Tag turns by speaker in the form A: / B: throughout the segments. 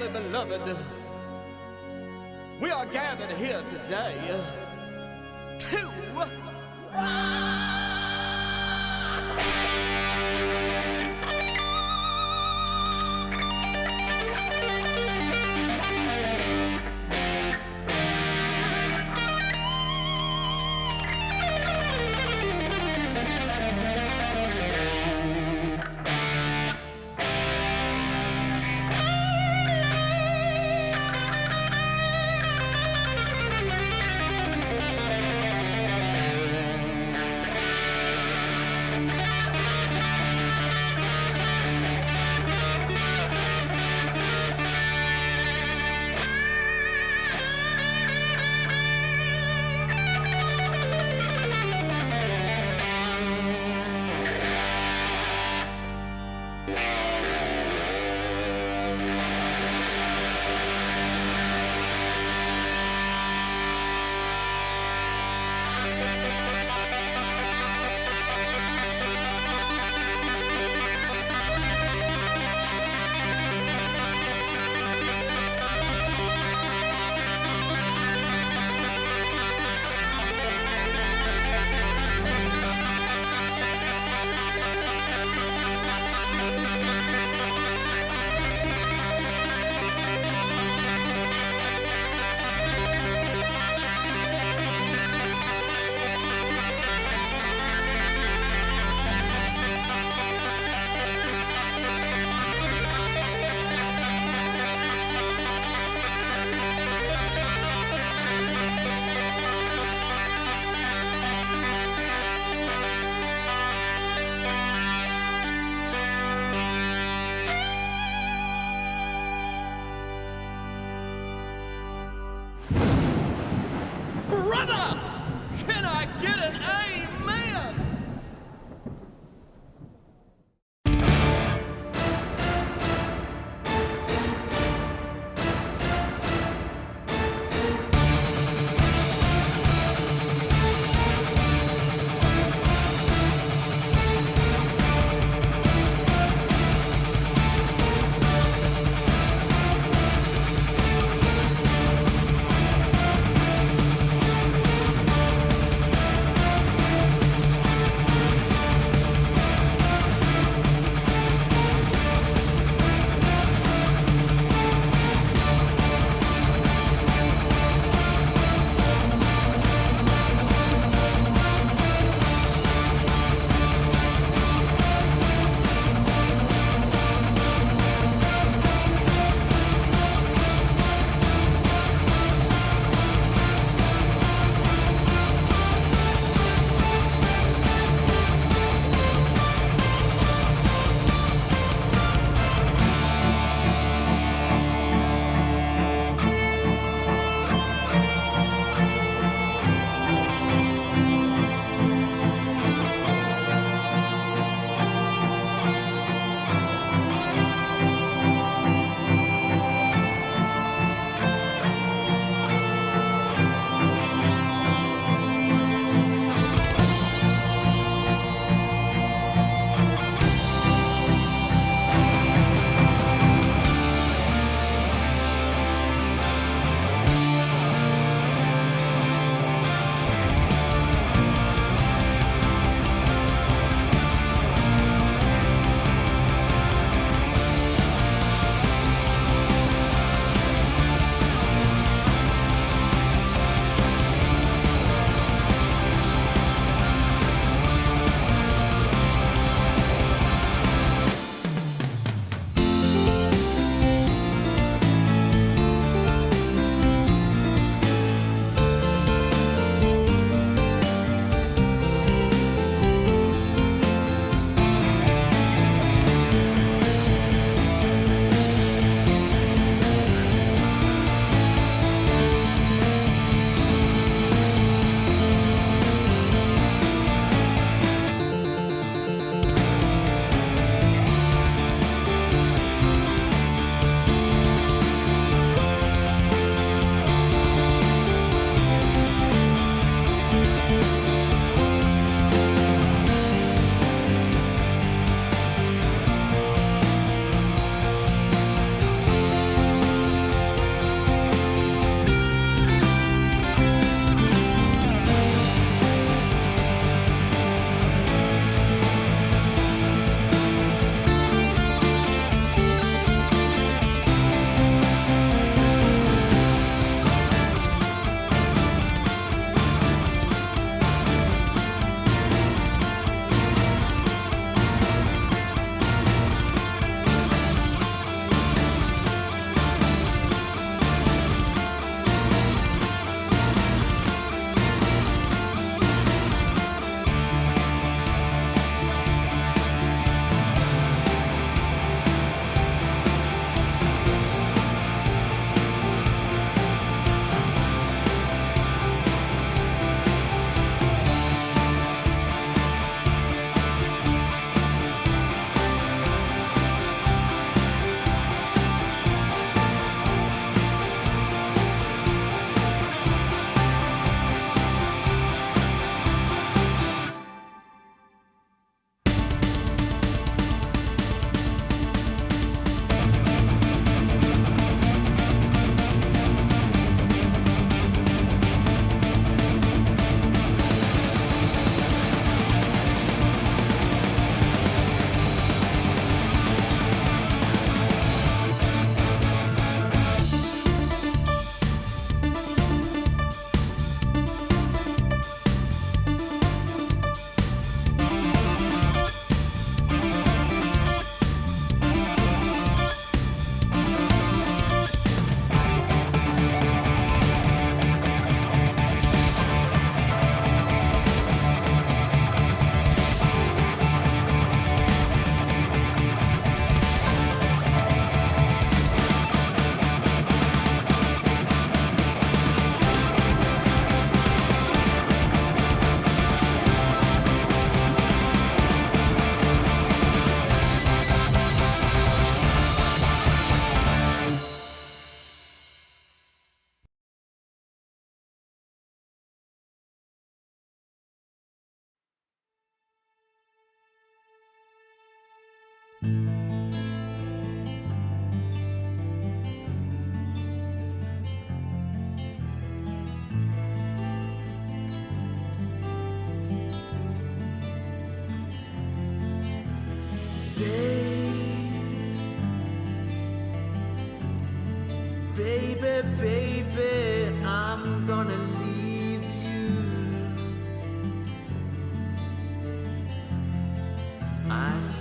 A: dearly beloved, we are gathered here today to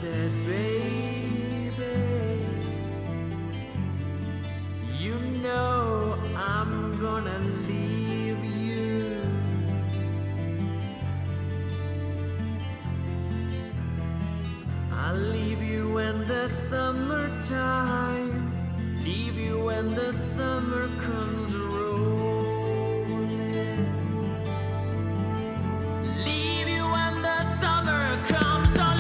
B: said, baby, you know I'm gonna leave you. I'll leave you in the summertime, leave you when the summer comes rolling, leave you when the summer comes along.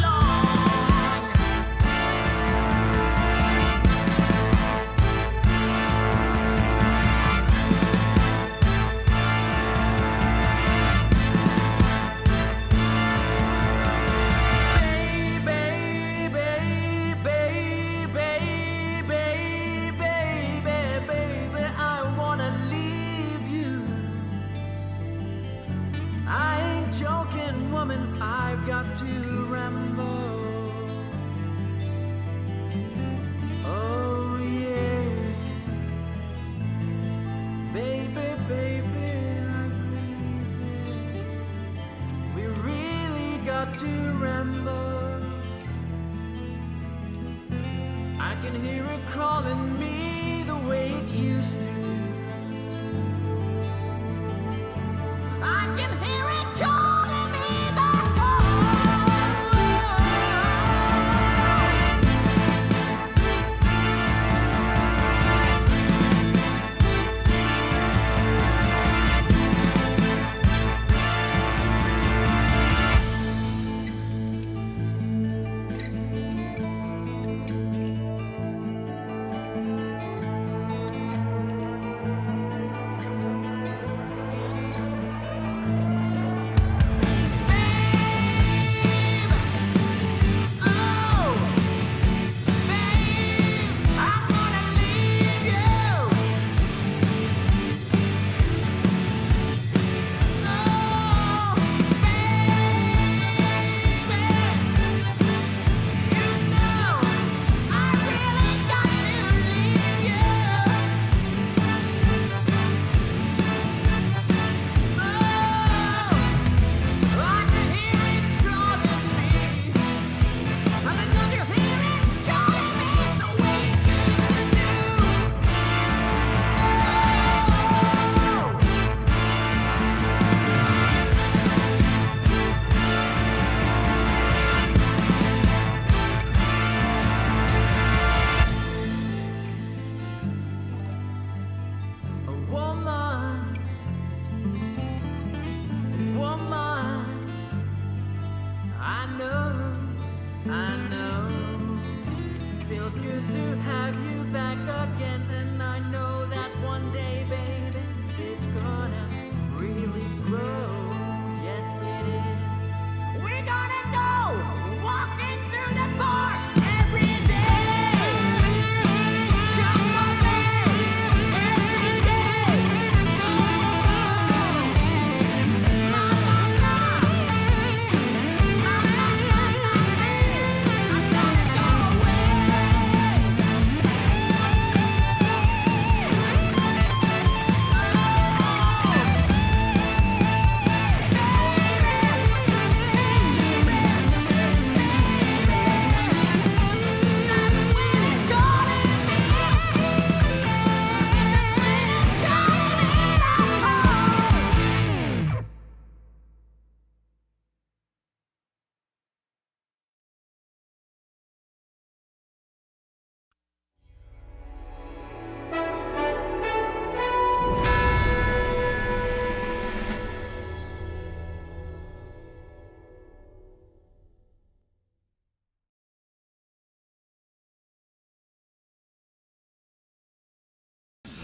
B: I've got to ramble. Oh yeah, baby, baby, I believe it. We really got to ramble. I can hear it calling me the way it used to do. I can hear it calling me.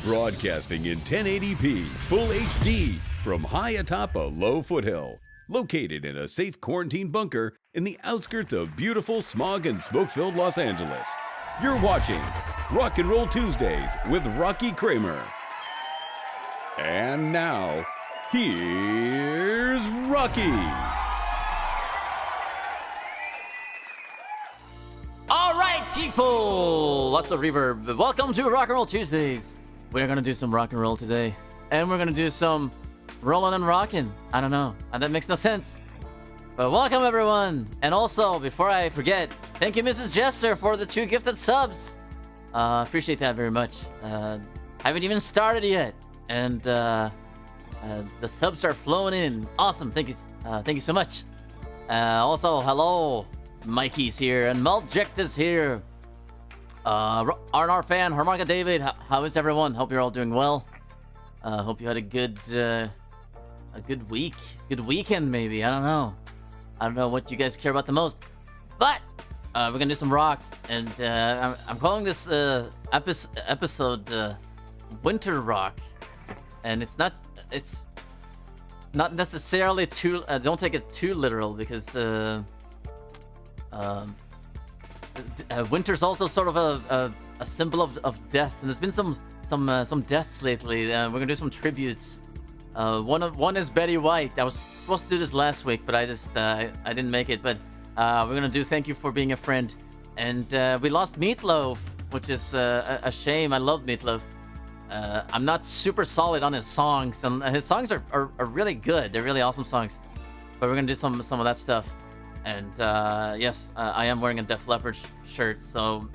C: Broadcasting in 1080p, full HD, from high atop a low foothill. Located in a safe quarantine bunker in the outskirts of beautiful smog and smoke-filled Los Angeles. You're watching Rock and Roll Tuesdays with Rocky Kramer. And now, here's Rocky.
D: All right, people! Lots of reverb. Welcome to Rock and Roll Tuesdays. We're gonna do some rock and roll today. And we're gonna do some rollin' and rockin'. I don't know. And that makes no sense. But welcome, everyone. And also, before I forget, Thank you, Mrs. Jester, for the 2 gifted subs. Appreciate that very much. Haven't even started yet, and the subs are flowing in. Awesome. Thank you so much. Also, hello, Mikey's here, and Melject is here. R&R fan, Harmonica David, how is everyone? Hope you're all doing well. Hope you had a good week, good weekend maybe. I don't know what you guys care about the most, but we're gonna do some rock, and I'm calling this episode Winter Rock, and it's not necessarily too. Don't take it too literal, because winter's also sort of a symbol of death, and there's been some deaths lately. We're gonna do some tributes. One is Betty White. I was supposed to do this last week, but I didn't make it. But we're gonna do Thank You for Being a Friend, and we lost Meatloaf, which is a shame. I love Meatloaf. I'm not super solid on his songs, and his songs are really good. They're really awesome songs. But we're gonna do some of that stuff. And yes, I am wearing a Def Leppard shirt, so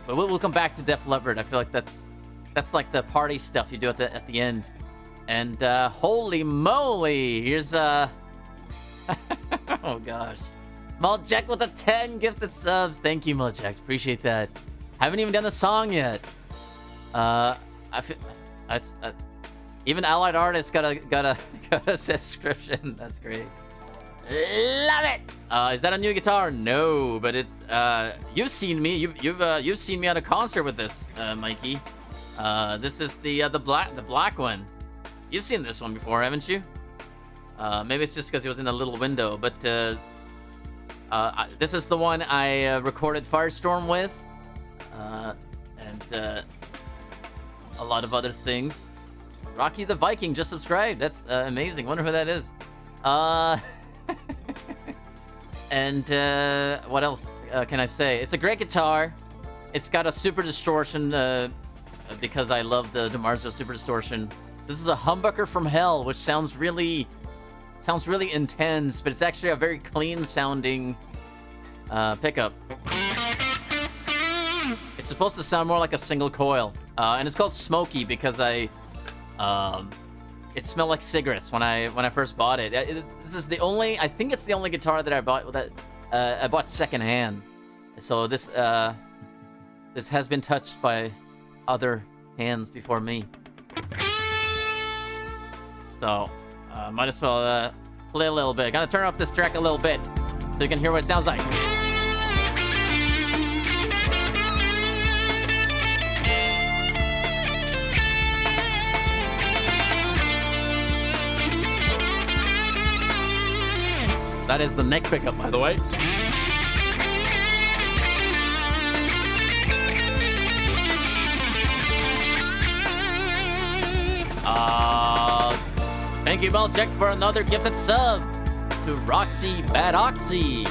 D: but we'll come back to Def Leppard. I feel like that's like the party stuff you do at the end. And holy moly, here's oh gosh, Melject with the 10 gifted subs. Thank you, Melject. Appreciate that. Haven't even done the song yet. Even Allied Artists got a subscription. That's great. Love it. Is that a new guitar? No, but it. You've seen me. You've seen me at a concert with this, Mikey. This is the black one. You've seen this one before, haven't you? Maybe it's just because it was in a little window, but this is the one I recorded Firestorm with, and a lot of other things. Rocky the Viking just subscribed. That's amazing. Wonder who that is. And what else can I say? It's a great guitar. It's got a super distortion because I love the DiMarzio super distortion. This is a humbucker from hell, which sounds really intense, but it's actually a very clean sounding pickup. It's supposed to sound more like a single coil, and it's called Smoky because it smelled like cigarettes when I first bought it. This is the only, I think it's the only guitar that I bought secondhand. So this has been touched by other hands before me. So might as well play a little bit. Gotta turn up this track a little bit so you can hear what it sounds like. That is the neck pickup, by the way. Thank you, Melject, for another gifted sub to Roxy Bad Oxy.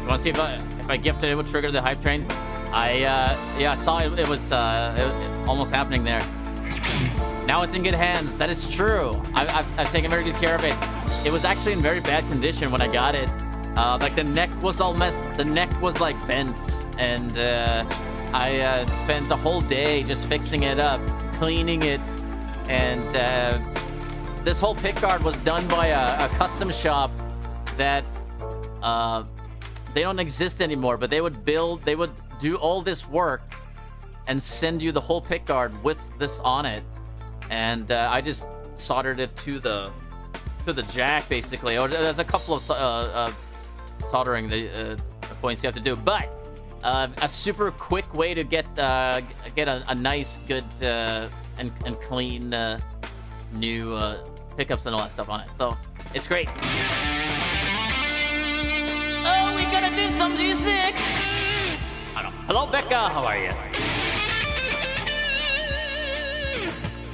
D: Want to see if I gifted it would trigger the hype train? I saw it was almost happening there. Now it's in good hands. That is true. I've taken very good care of it. It was actually in very bad condition when I got it. Like the neck was all messed. The neck was like bent, and I spent the whole day just fixing it up, cleaning it, and this whole pickguard was done by a custom shop that they don't exist anymore. But they would do all this work and send you the whole pickguard with this on it. And I just soldered it to the jack, basically. Or there's a couple of soldering points you have to do, but a super quick way to get a nice, good and clean new pickups and all that stuff on it. So it's great. Oh, we gotta do some music. I don't know. Hello, Becca. How are you?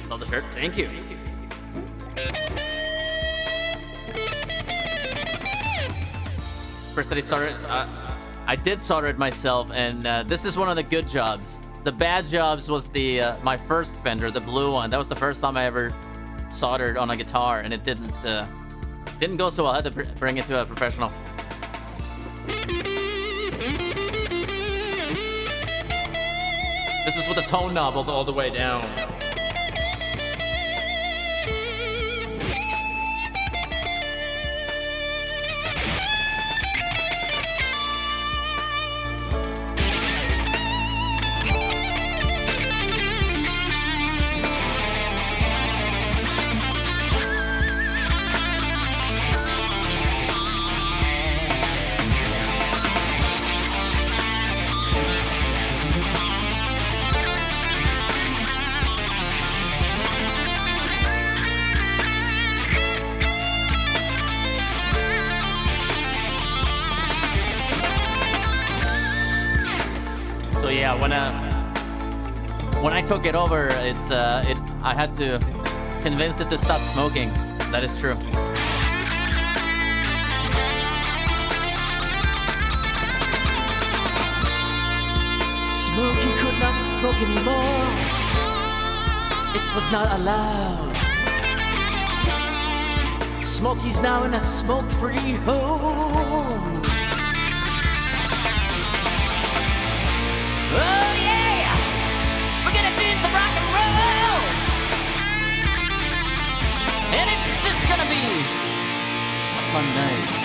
D: Love the shirt. Thank you. First that he started, I did solder it myself, and this is one of the good jobs. The bad jobs was the my first Fender, the blue one. That was the first time I ever soldered on a guitar, and it didn't go so well. I had to bring it to a professional. This is with the tone knob all the way down. So yeah, when I took it over, I had to convince it to stop smoking. That is true.
B: Smokey could not smoke anymore. It was not allowed. Smokey's now in a smoke-free home. Oh yeah! We're gonna do some rock and roll! And it's just gonna be a fun night.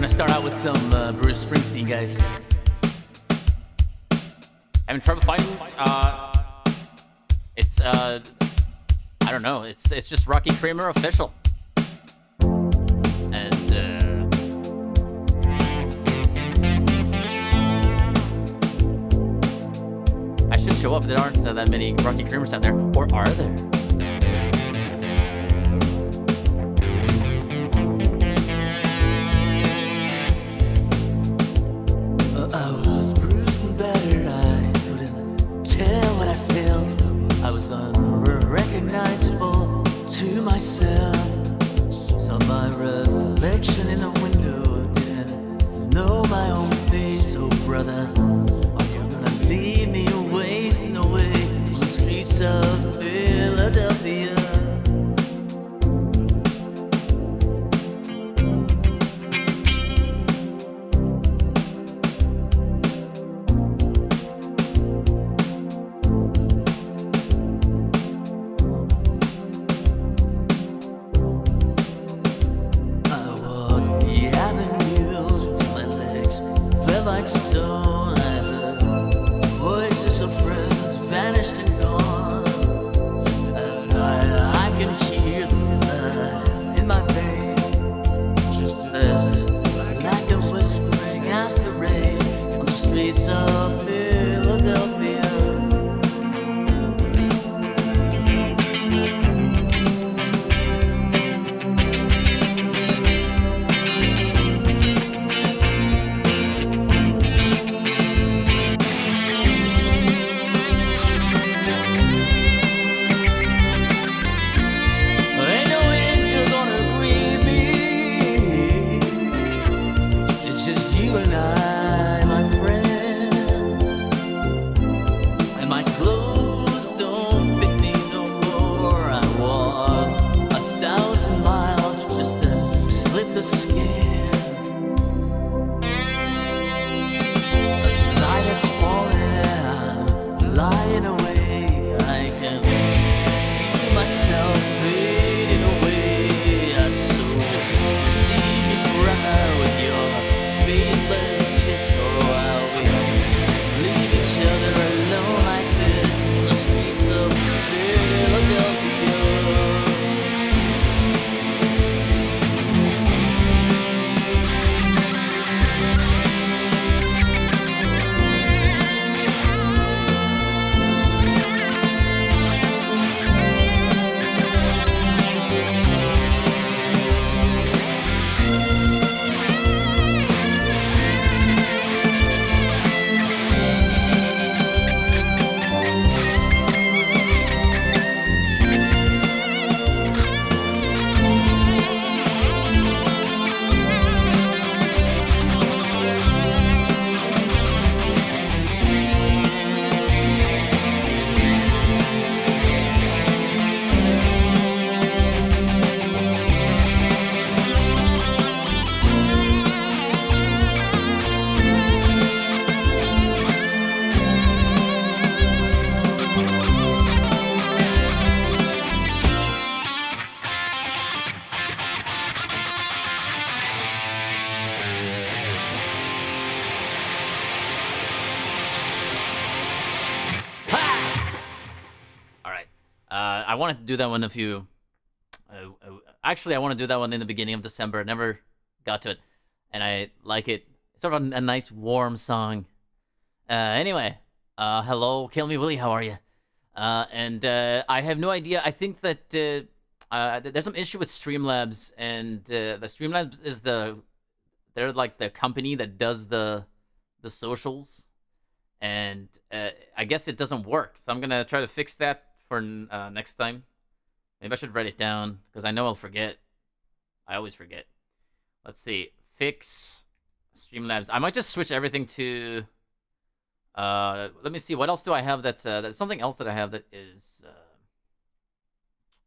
B: Start out with some Bruce Springsteen, guys. Having trouble finding? It's I don't know. It's just Rocky Kramer official. And I should show up. There aren't that many Rocky Kramers out there, or are there? I was bruised and battered, I couldn't tell what I felt. I was unrecognizable to myself. Saw my reflection in the window, didn't know my own face. Oh brother, are you gonna leave me wasting away on the streets of Philadelphia? My clothes
D: I wanted to do that one a few. Actually, I want to do that one in the beginning of December. I never got to it, and I like it. It's sort of a nice, warm song. Anyway, hello, Kill Me Willie, how are you? And I have no idea. I think that there's some issue with Streamlabs, and the Streamlabs is they're like the company that does the socials, and I guess it doesn't work. So I'm gonna try to fix that for next time. Maybe I should write it down because I know I'll forget. I always forget. Let's see. Fix Streamlabs. I might just switch everything to. Let me see. What else do I have? That's something else that I have that is.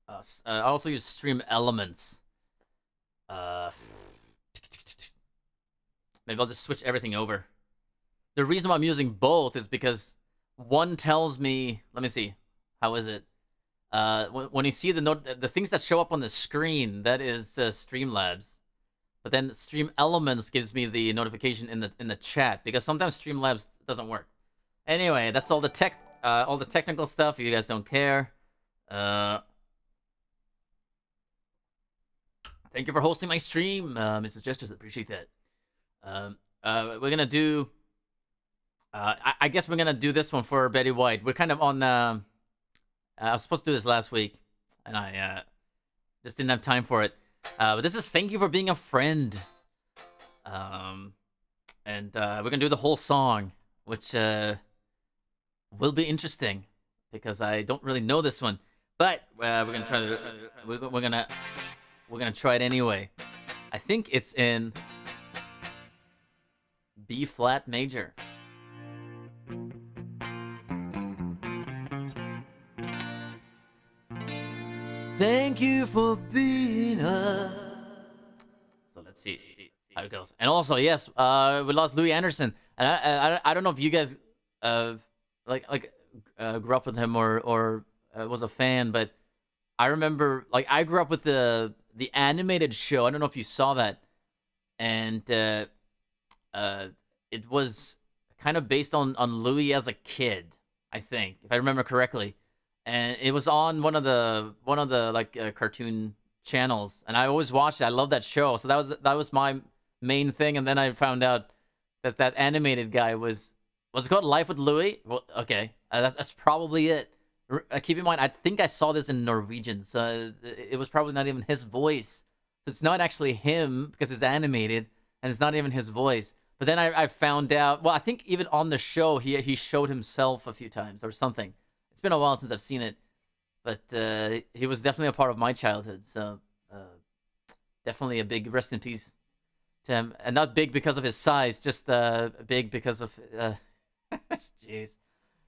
D: I also use Stream Elements. Maybe I'll just switch everything over. The reason why I'm using both is because one tells me. Let me see. How is it? When you see the things that show up on the screen, that is Streamlabs. But then Stream Elements gives me the notification in the chat because sometimes Streamlabs doesn't work. Anyway, that's all the technical stuff. If you guys don't care. Thank you for hosting my stream, Mrs. Gestures. Appreciate that. We're gonna do. I guess we're gonna do this one for Betty White. We're kind of on. I was supposed to do this last week, and I just didn't have time for it. But this is Thank You for Being a Friend. And we're going to do the whole song, which will be interesting, because I don't really know this one. But we're going to try to... we're going to try it anyway. I think it's in B flat major. Thank you for being a... So let's see how it goes. And also, yes, we lost Louis Anderson. And I don't know if you guys grew up with him or was a fan, but I remember, like, I grew up with the animated show. I don't know if you saw that. And it was kind of based on Louis as a kid, I think, if I remember correctly. And it was on one of the cartoon channels, and I always watched it. I love that show, so that was my main thing. And then I found out that animated guy was it called Life with Louie? Well, okay, that's probably it. Keep in mind, I think I saw this in Norwegian, so it was probably not even his voice. So it's not actually him because it's animated, and it's not even his voice. But then I found out. Well, I think even on the show he showed himself a few times or something. It's been a while since I've seen it, but he was definitely a part of my childhood. So definitely a big rest in peace to him, and not big because of his size, just big because of jeez.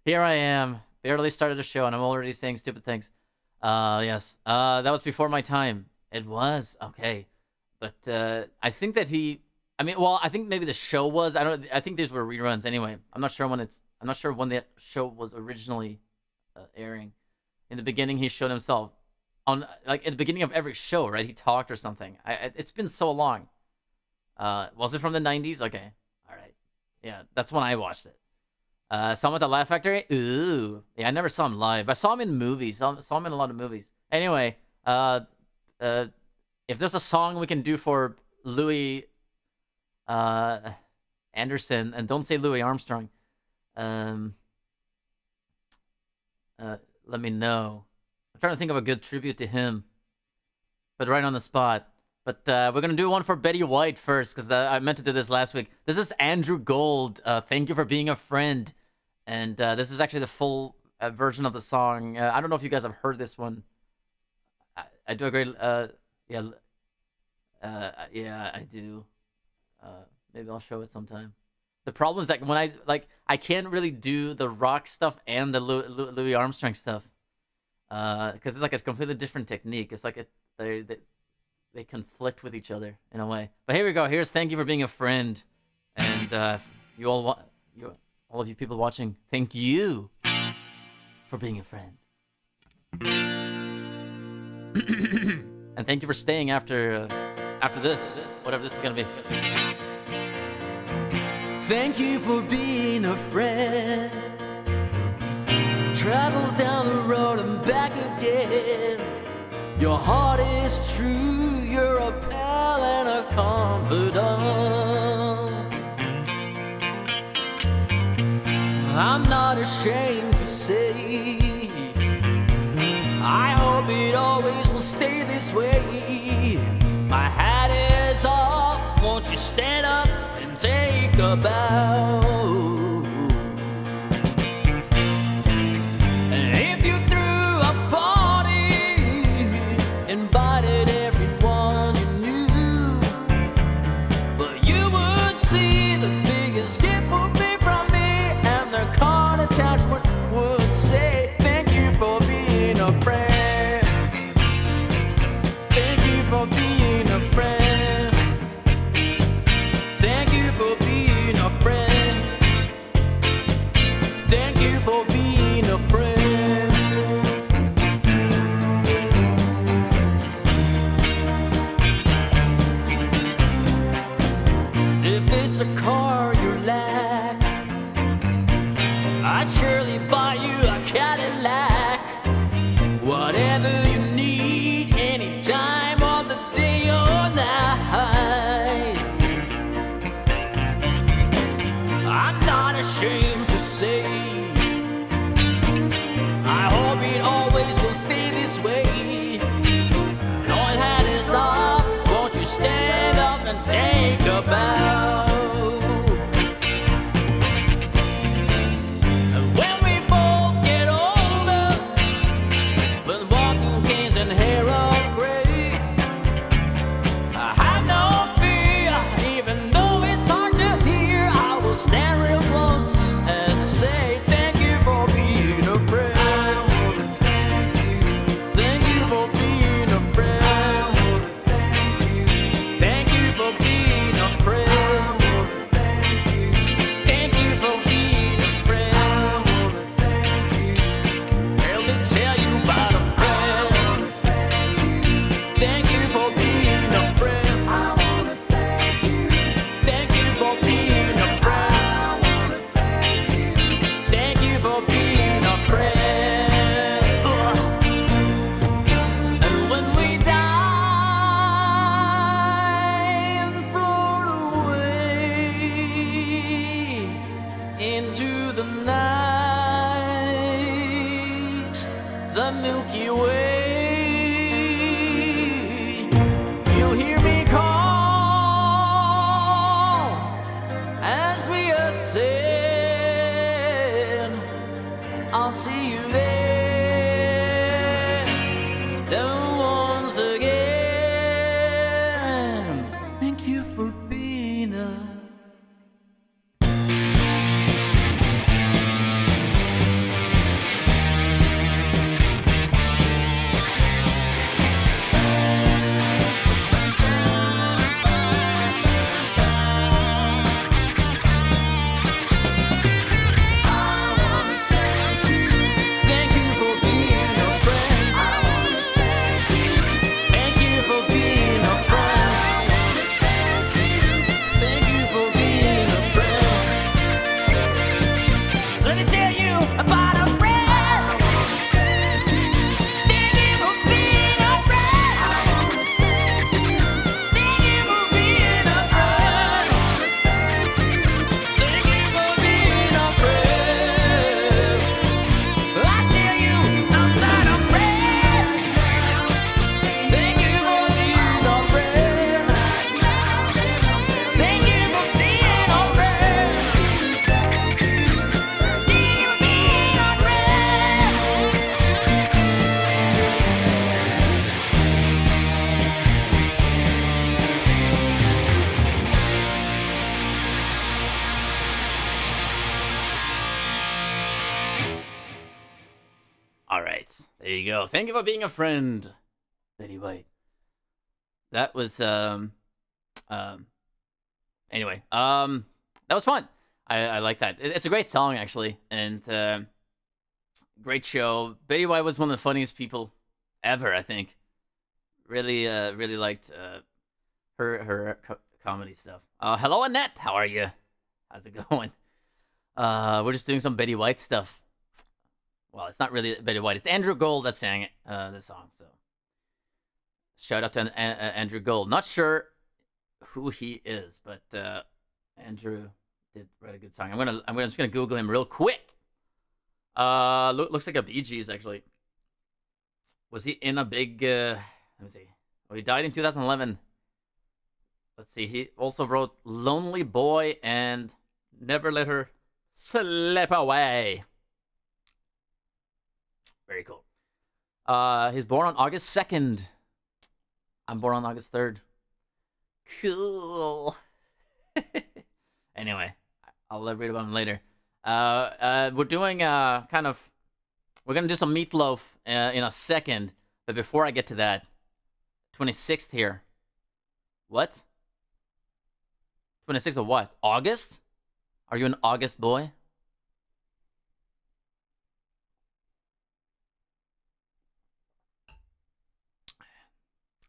D: Here I am, barely started the show, and I'm already saying stupid things. Yes, that was before my time. It was okay, but I think that I think maybe the show was. I think these were reruns anyway. I'm not sure when the show was originally airing. In the beginning, he showed himself on, like, at the beginning of every show, right? He talked or something. It's been so long. Was it from the 90s? Okay, all right. Yeah, that's when I watched it. Saw him at the Laugh Factory. Ooh, yeah, I never saw him live. I saw him in movies. Saw him in a lot of movies. Anyway, if there's a song we can do for Louis Anderson, and don't say Louis Armstrong, let me know. I'm trying to think of a good tribute to him, but right on the spot. But we're gonna do one for Betty White first, because I meant to do this last week. This is Andrew Gold. Thank You for Being a Friend, and this is actually the full version of the song. I don't know if you guys have heard this one. I do a great. Yeah, I do. Maybe I'll show it sometime. The problem is that when I can't really do the rock stuff and the Louis Armstrong stuff, because it's like a completely different technique. It's like they conflict with each other in a way. But here we go. Here's Thank You for Being a Friend, and all of you people watching, thank you for being a friend, and thank you for staying after this, whatever this is gonna be. Thank you for being a friend.
B: travel down the road and back again. Your heart is true, you're a pal and a confidant. I'm not ashamed to say, I hope it always will stay this way. My hat is off, won't you stand up and take a bow? If you threw a party, invited everyone you knew, but you would see the biggest gift would be from me, and the card attachment would say, thank you for being a friend. Thank you for being a friend. Thank you for being a friend. Thank you for being a friend. If it's a car you lack, I'd surely buy you a Cadillac. Whatever you need, any time of the day or night. I'm not ashamed to say, I hope it always will stay this way. Your hat is off, won't you stand up and take a bow? When we both get older, with walking canes and hair of gray, I have no fear, even though it's hard to hear. I will stand real close and say, thank you for being a friend. Thank you for being a friend. Thank you for being a friend. Thank you for being a friend. Let me tell you about a friend. Thank you for being a friend. Thank you for being a friend. Thank you for being a friend. And when we die and float away into the night, the Milky Way, you hear me call as we ascend. I'll see you there. Then once again, thank you for being a thank you for being a friend. Thank you for being a friend. Thank you for being a friend. Let me tell you about a friend. Thank you for being a friend. Thank you for being a friend. Thank you for being a friend. I tell you about a friend. Thank you for being a friend. Thank you for being a friend. Thank you for being a
D: All right, there you go. Thank you for being a friend, Betty White. That was anyway, that was fun. I like that. It's a great song actually, and great show. Betty White was one of the funniest people ever, I think. Really liked her comedy stuff. Hello Annette, how are you? How's it going? We're just doing some Betty White stuff. Well, it's not really Betty White. It's Andrew Gold that sang this song. So shout out to Andrew Gold. Not sure who he is, but Andrew did write a good song. I'm just gonna Google him real quick. Looks like a Bee Gees actually. Was he in a big? Let me see. Oh, he died in 2011. Let's see. He also wrote "Lonely Boy" and "Never Let Her Slip Away." Very cool. He's born on August 2nd. I'm born on August 3rd. Cool. Anyway, I'll read about him later. We're doing we're gonna do some Meatloaf in a second, but before I get to that, 26th here. What? 26th of what? August? Are you an August boy?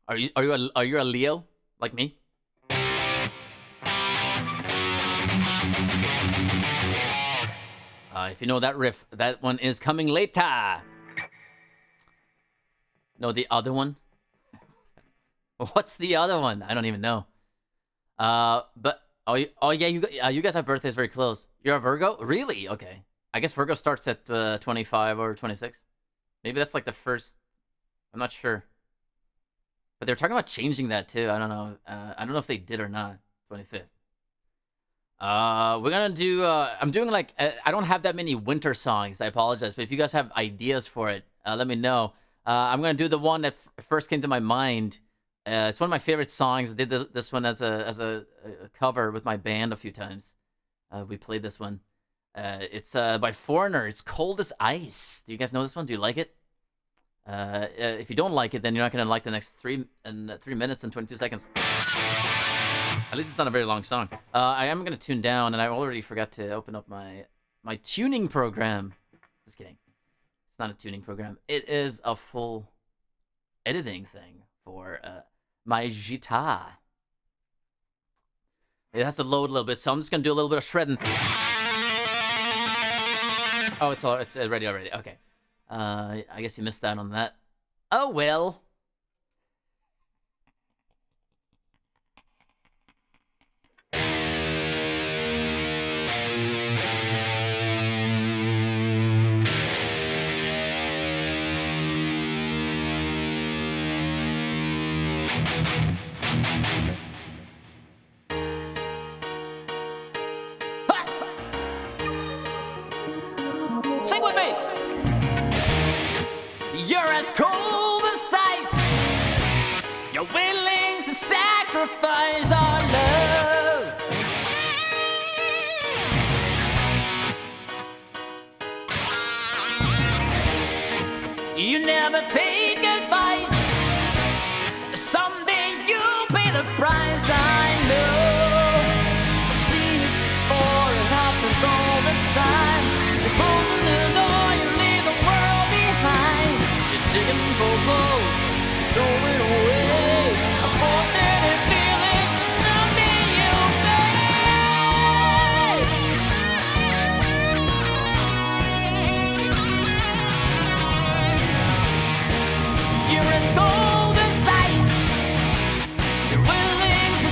D: Are you a Leo like me? If you know that riff, that one is coming later. No, the other one? What's the other one? I don't even know. But yeah, you guys have birthdays very close. You're a Virgo? Really? Okay. I guess Virgo starts at 25 or 26. Maybe that's like the first. I'm not sure. But they're talking about changing that too. I don't know. I don't know if they did or not. 25th. We're gonna do. I'm doing like. I don't have that many winter songs. I apologize. But if you guys have ideas for it, let me know. I'm gonna do the one that first came to my mind. It's one of my favorite songs. I did this one as a cover with my band a few times. We played this one. It's by Foreigner. It's Cold as Ice. Do you guys know this one? Do you like it? If you don't like it, then you're not gonna like the next 3 minutes and 22 seconds. At least it's not a very long song. I am gonna tune down, and I already forgot to open up my tuning program. Just kidding. It's not a tuning program. It is a full editing thing for my guitar. It has to load a little bit, so I'm just gonna do a little bit of shredding. Oh, it's ready already. Okay. I guess you missed out on that. Oh well. Sing with me. You're as cold as ice. You're willing to sacrifice our love. You never take advice. Someday you'll pay the price. I know. I see it, or it happens all the time. You're closing the door, you leave the world behind. You're digging for gold, throw it away. A fortunate feeling that someday you'll pay. You're as cold as ice. You're willing to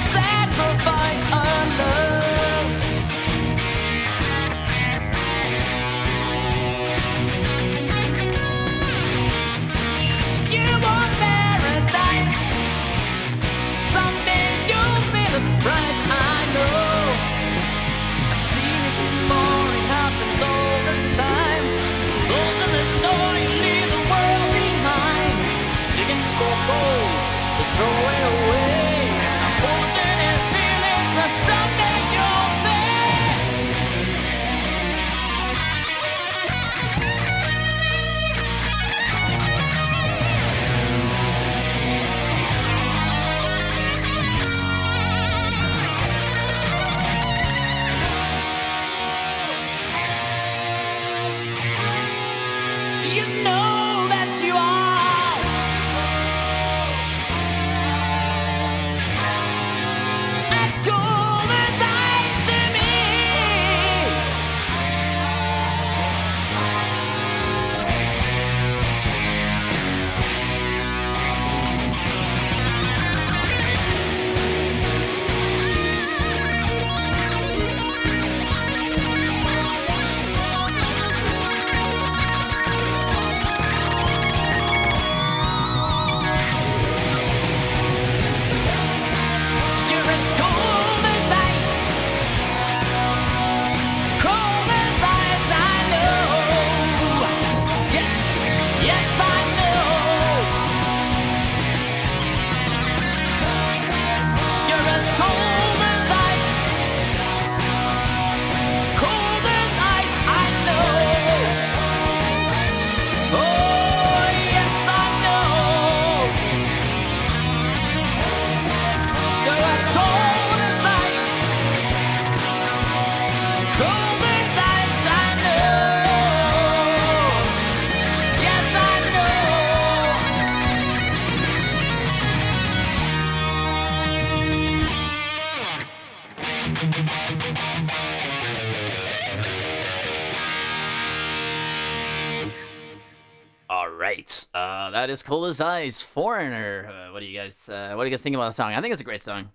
D: All right, that is Cold as Ice, Foreigner. What do you guys think about the song? I think it's a great song.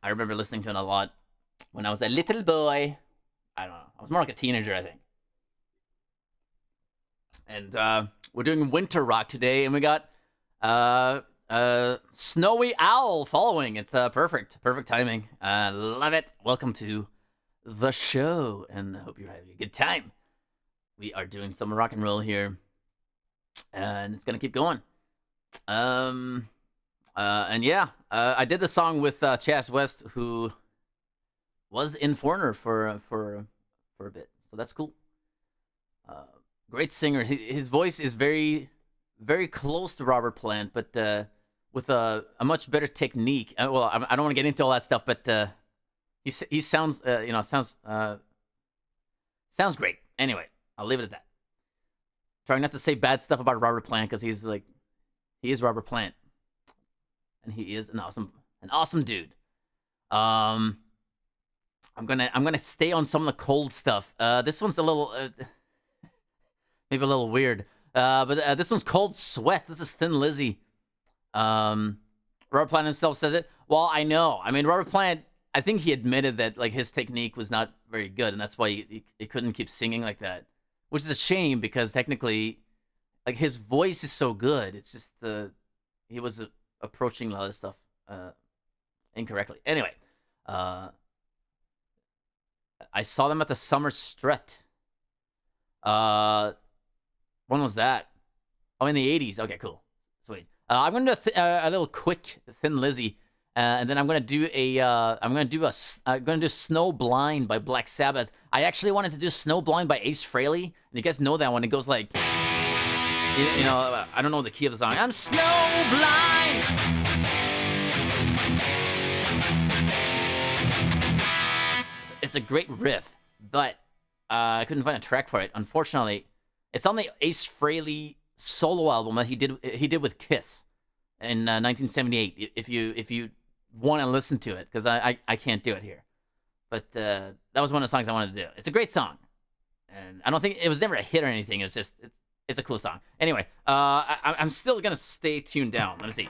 D: I remember listening to it a lot when I was a little boy. I don't know. I was more like a teenager, I think. And we're doing winter rock today, and we got Snowy Owl following. It's perfect timing. Love it. Welcome to the show, and I hope you're having a good time. We are doing some rock and roll here, and it's gonna keep going. And yeah, I did the song with Chas West, who was in Foreigner for a bit, so that's cool. Great singer. His voice is very, very close to Robert Plant, but with a much better technique. Well, I don't want to get into all that stuff, but he sounds sounds great. Anyway, I'll leave it at that. Trying not to say bad stuff about Robert Plant, because he is Robert Plant, and he is an awesome dude. I'm gonna stay on some of the cold stuff. This one's a little maybe a little weird, but this one's Cold Sweat. This is Thin Lizzy. Robert Plant himself says it. Well, I know. I mean, Robert Plant, I think he admitted that like his technique was not very good, and that's why he couldn't keep singing like that. Which is a shame, because technically, like, his voice is so good. It's just he was approaching a lot of stuff incorrectly. Anyway, I saw them at the Summer Strut. When was that? Oh, in the 80s. Okay, cool. Sweet. I'm gonna do a little quick Thin Lizzy, and then I'm gonna do Snow Blind by Black Sabbath. I actually wanted to do Snow Blind by Ace Frehley, and you guys know that one. It goes like, you know, I don't know the key of the song. I'm snow blind. It's a great riff, but I couldn't find a track for it. Unfortunately, it's on the Ace Frehley solo album that he did with Kiss in 1978. If you want to listen to it, because I can't do it here, but that was one of the songs I wanted to do. It's a great song, and I don't think it was never a hit or anything. It's just it's a cool song. Anyway, I'm still gonna stay tuned down. Let me see.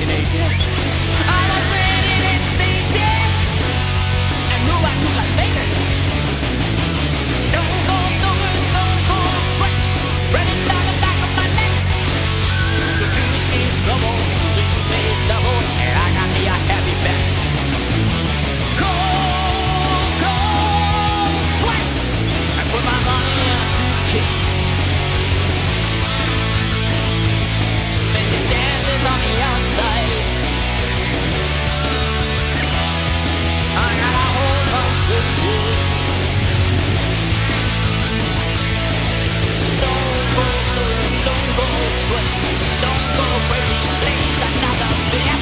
D: teenagers. I was ready in stages and move on to Las Vegas. Stone cold sober, stone cold sweat running down the back of my neck. The blues means trouble, the wind pays double, and I got me a happy bet. Cold, cold sweat. I put my money in a suitcase. Facing chances on the outside. I got a whole bunch of tools. Stone cold sober, stone cold sweat, stone cold crazy, place another bet.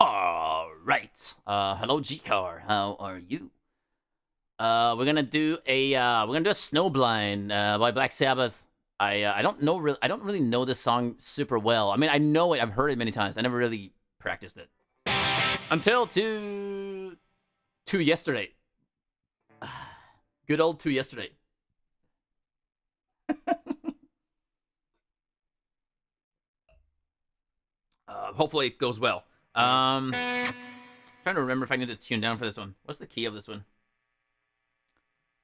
D: All right. Hello, G-Car. How are you? We're gonna do a Snowblind by Black Sabbath. I don't really know this song super well. I mean, I know it. I've heard it many times. I never really practiced it until to yesterday. Good old to yesterday. Hopefully it goes well. Trying to remember if I need to tune down for this one. What's the key of this one?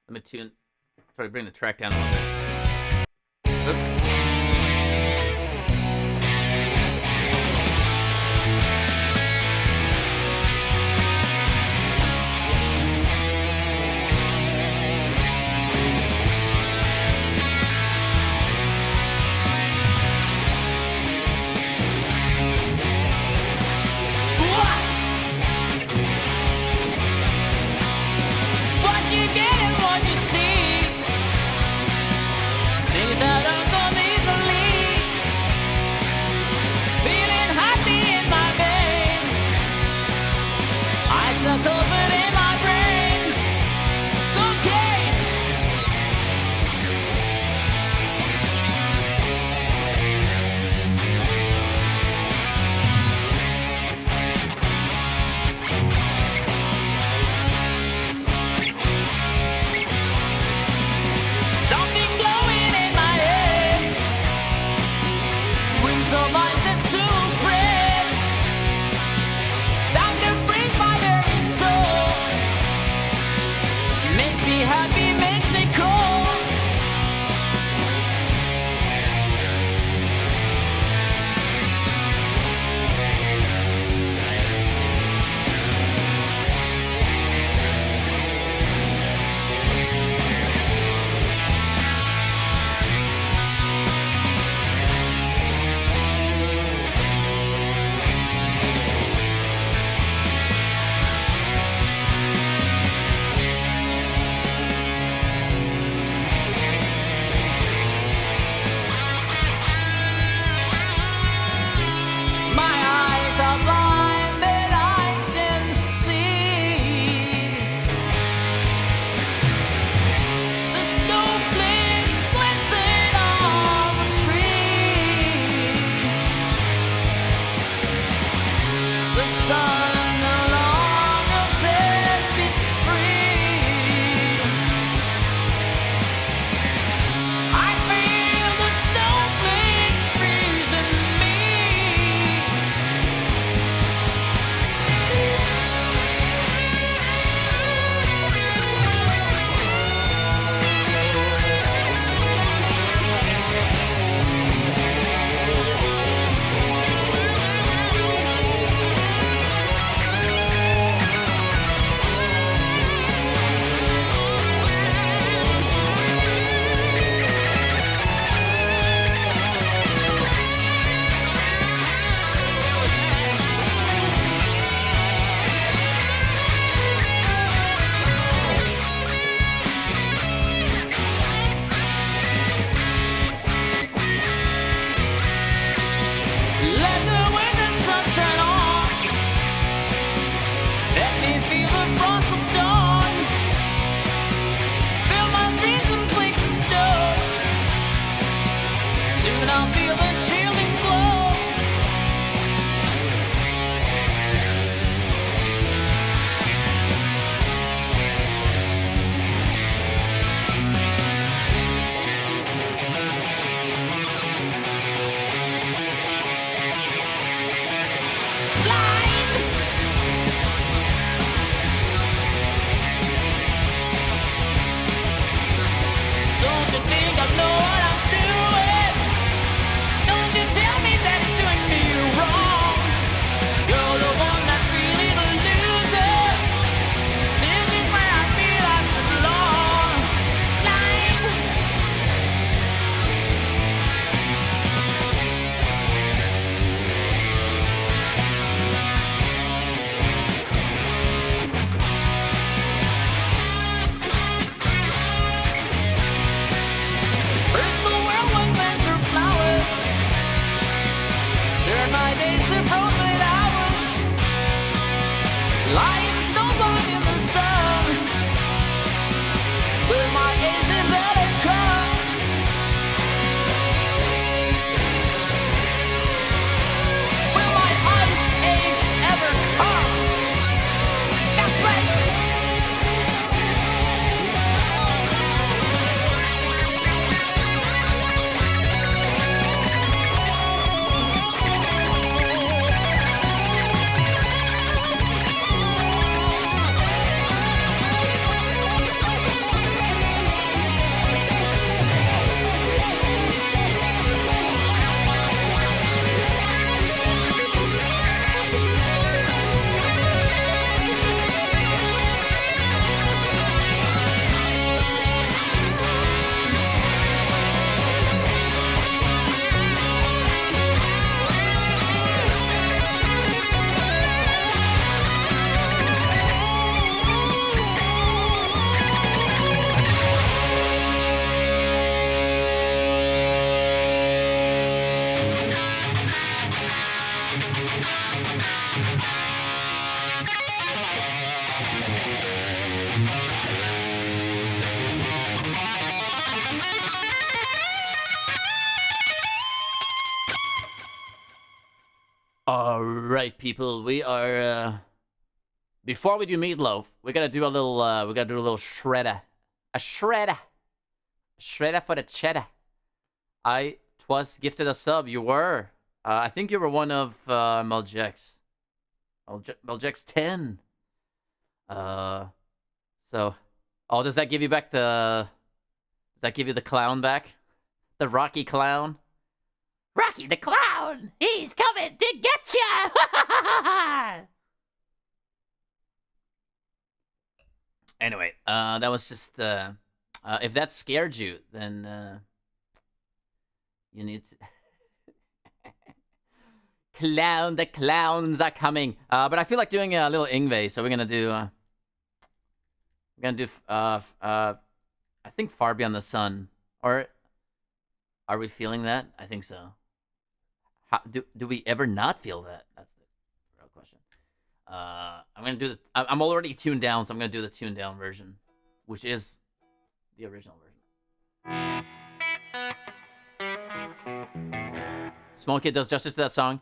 D: Let me try to bring the track down a little bit. Oops. What you get and what you see, things that don't come easily. Feeling happy in my vein, I circle within my brain. Cocaine. Something glowing in my head, winds of ice that soon spread. Thunder brings my very soul, makes me happy, makes me cold. My eyes are blind, but I can see the snowflakes glisten on the tree. The sun no longer set me free. I feel the snowflakes freezing me.
B: Don't you think I know what I'm doing? Don't you tell me that it's doing me wrong. You're the one that's really the loser. This is where I feel I belong. Lying. First the world was meant for flowers. Turn my days to frozen hours. Lying snowblind in the sun. Where my days in better come. Will my ice age ever come? That's right.
D: All right, people. We are. Before we do Meatloaf, we gotta do a little. We gotta do a little shredder. A shredder. Shredder for the cheddar. I was gifted a sub. You were. I think you were one of Meljex. Meljex 10. So. Oh, does that give you back the? Does that give you the clown back? The Rocky clown. Rocky the clown! He's coming to get ya! Anyway, that was just, if that scared you, then, you need to... Clown, the clowns are coming. But I feel like doing a little Ingve, so we're gonna do, I think Far Beyond the Sun. Or, are we feeling that? I think so. How, do we ever not feel that? That's the real question. I'm gonna do the. I'm already tuned down, so I'm gonna do the tuned down version, which is the original version. Smoke It does justice to that song.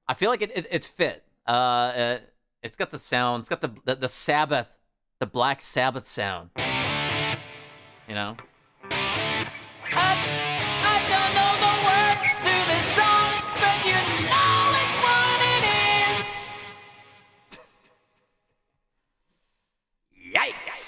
D: I feel like it fit. It's got the sound. It's got the Sabbath, the Black Sabbath sound. You know.
B: I don't know the words to this song, but you know it's what it is.
D: Yikes!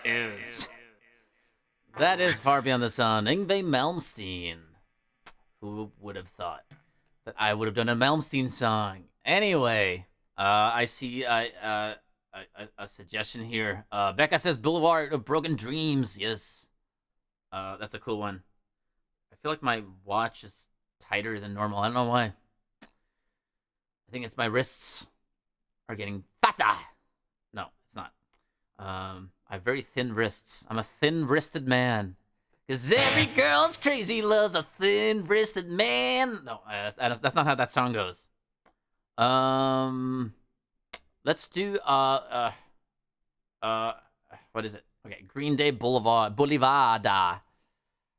D: is. That is Far Beyond the Sun. Yngwie Malmsteen. Who would have thought that I would have done a Malmsteen song? Anyway, I see a suggestion here. Becca says Boulevard of Broken Dreams. Yes. That's a cool one. I feel like my watch is tighter than normal. I don't know why. I think it's my wrists are getting fatter. No, it's not. I have very thin wrists. I'm a thin-wristed man. Cause every girl's crazy loves a thin-wristed man. No, that's not how that song goes. Let's do what is it? Okay, Green Day Boulevard.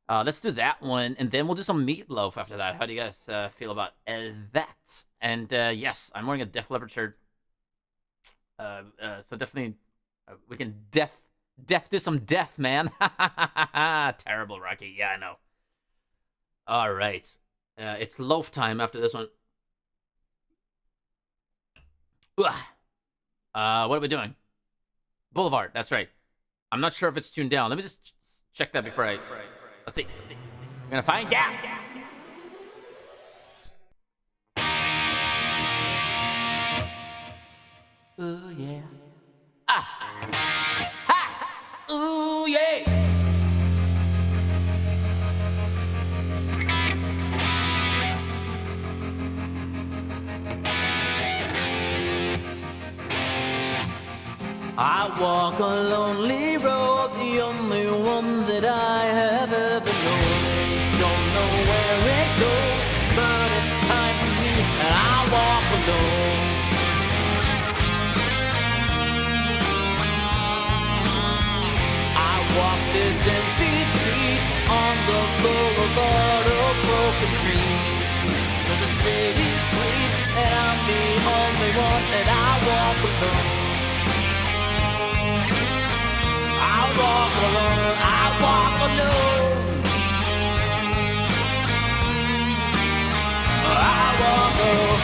D: Let's do that one, and then we'll do some Meatloaf after that. How do you guys feel about that? And yes, I'm wearing a Def Leppard shirt. So definitely, we can Def do some Def, man. Terrible, Rocky. Yeah, I know. All right, it's Loaf time after this one. What are we doing? Boulevard. That's right. I'm not sure if it's tuned down. Let me just check that before I. Let's see. We're gonna find out. Ooh yeah. Ah. Ha. Ooh yeah. I walk a lonely road, the only one that I have ever known. Don't know where it goes, but it's time for me, and I walk alone. I walk this empty street on the boulevard of broken dreams. Where the city sleeps, and I'm the only one, and I walk alone. I walk alone, I walk alone. I walk alone.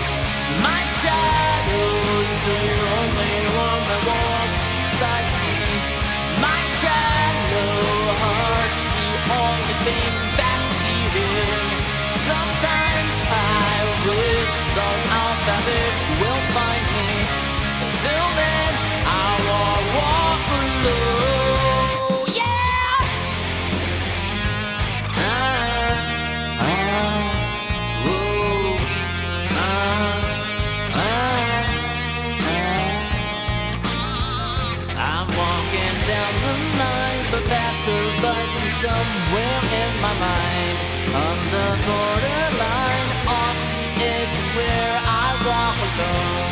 D: My shadow's the only one that walks beside me. My shadow heart's the only thing that's beating. Sometimes I wish somehow that it will find me. Until then, I walk alone. Somewhere in my mind, on the borderline, on the edge of where I walk alone.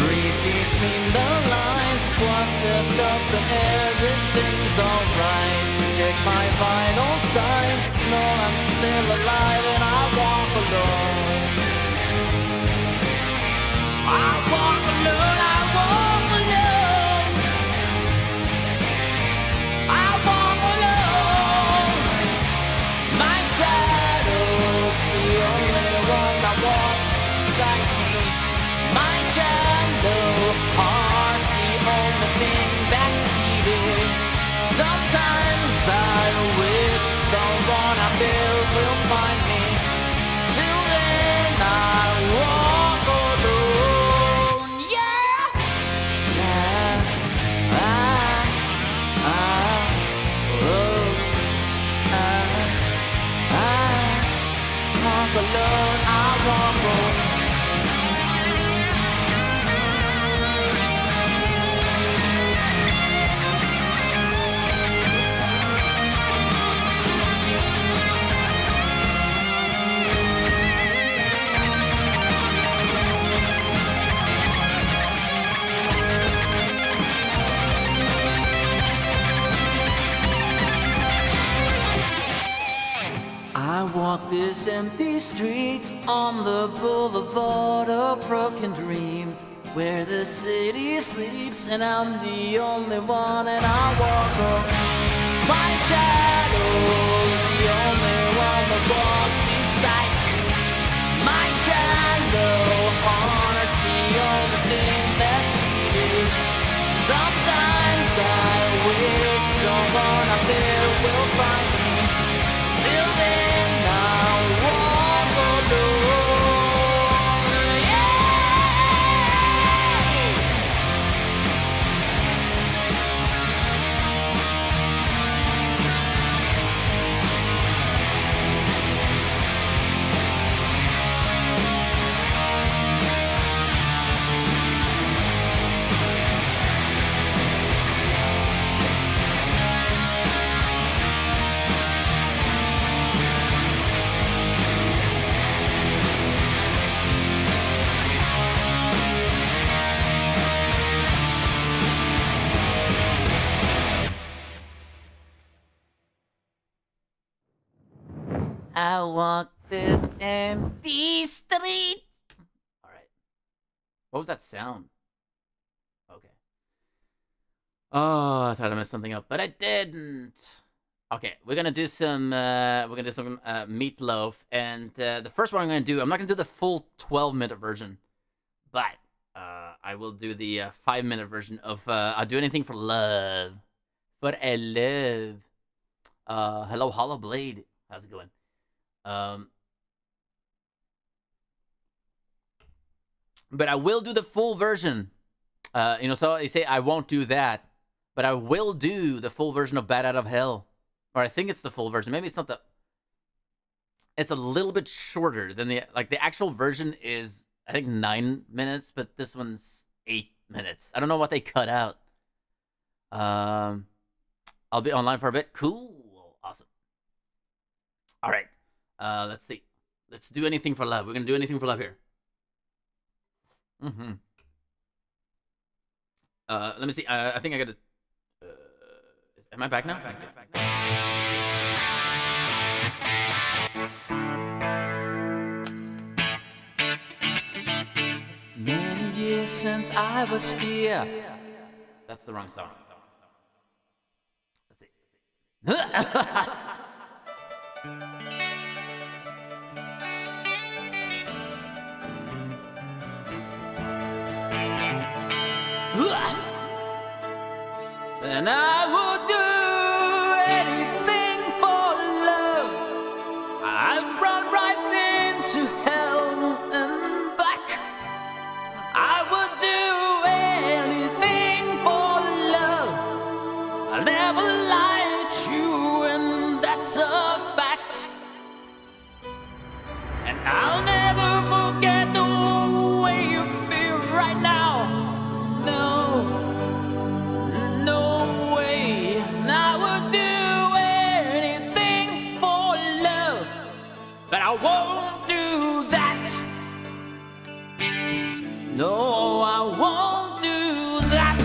D: Read between the lines, what's left up and everything's alright. Check my vital signs, know I'm still alive and I walk alone. I walk alone, I walk alone. I walk alone. My shadow's the only one that walks beside me. My shadow heart's the only thing that's beating. Sometimes I wish someone out there will find me. Till then I walk alone. Alone, I walk alone. I walk this empty street on the boulevard of broken dreams, where the city sleeps and I'm the only one, and I walk alone. My shadow's the only one that walks beside me. My shadow heart's the
B: will find me. Till then, I'll walk alone. Yeah! I walk this empty street.
D: All right. What was that sound? Okay. Oh, I thought I messed something up, but I didn't. Okay, we're gonna do some Meatloaf, and the first one I'm gonna do. I'm not gonna do the full 12-minute version, but I will do the 5-minute version of I'll Do Anything for Love. For a love. Hello, Hollow Blade. How's it going? But I will do the full version. So you say I won't do that, but I will do the full version of Bat Out of Hell. Or I think it's the full version. Maybe it's not the... It's a little bit shorter than the actual version is, I think, 9 minutes, but this one's 8 minutes. I don't know what they cut out. I'll be online for a bit. Cool. Awesome. All right. Let's see. Let's do Anything for Love. We're going to do Anything for Love here. Mm-hmm. Let me see. I think I got to... am I back now?
B: Many years since I was here.
D: That's the wrong song. Let's see.
B: And I would do anything for love. I'd run right into hell and back. I would do anything for love. I'll never lie to you, and that's a fact. And I'll never forget the way you feel right now. No. No way. And I would do anything for love, but I won't do that. No, I won't do that.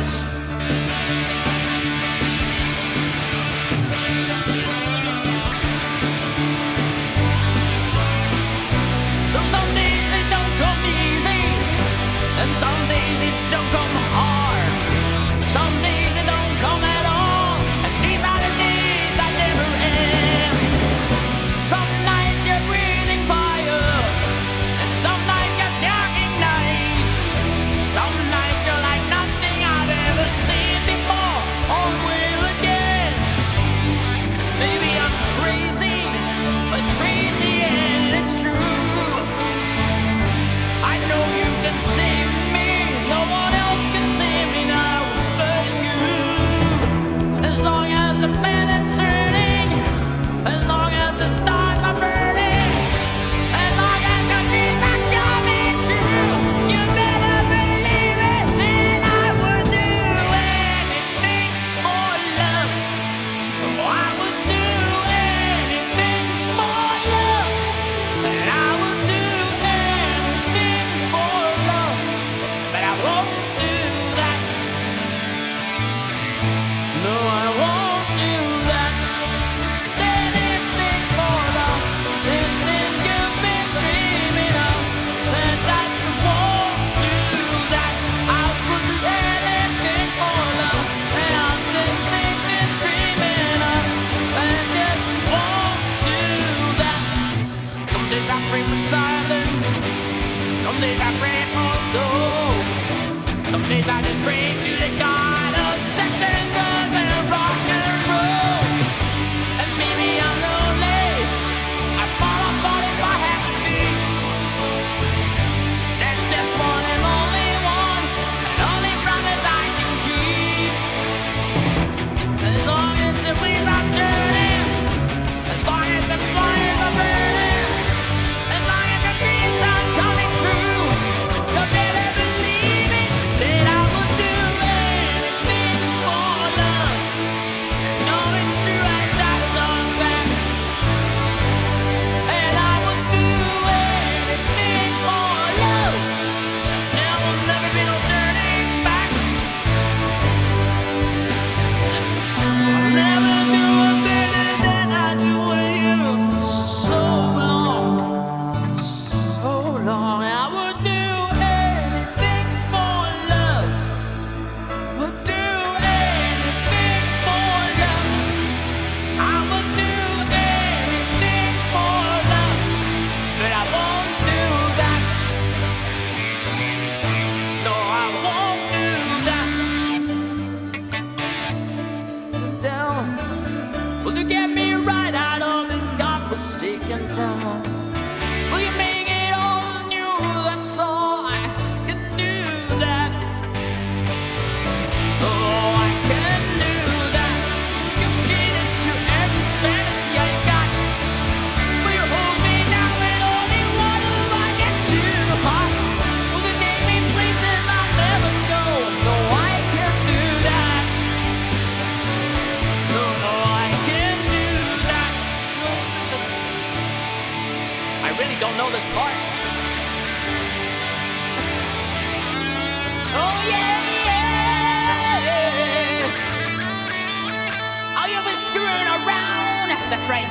D: that's right.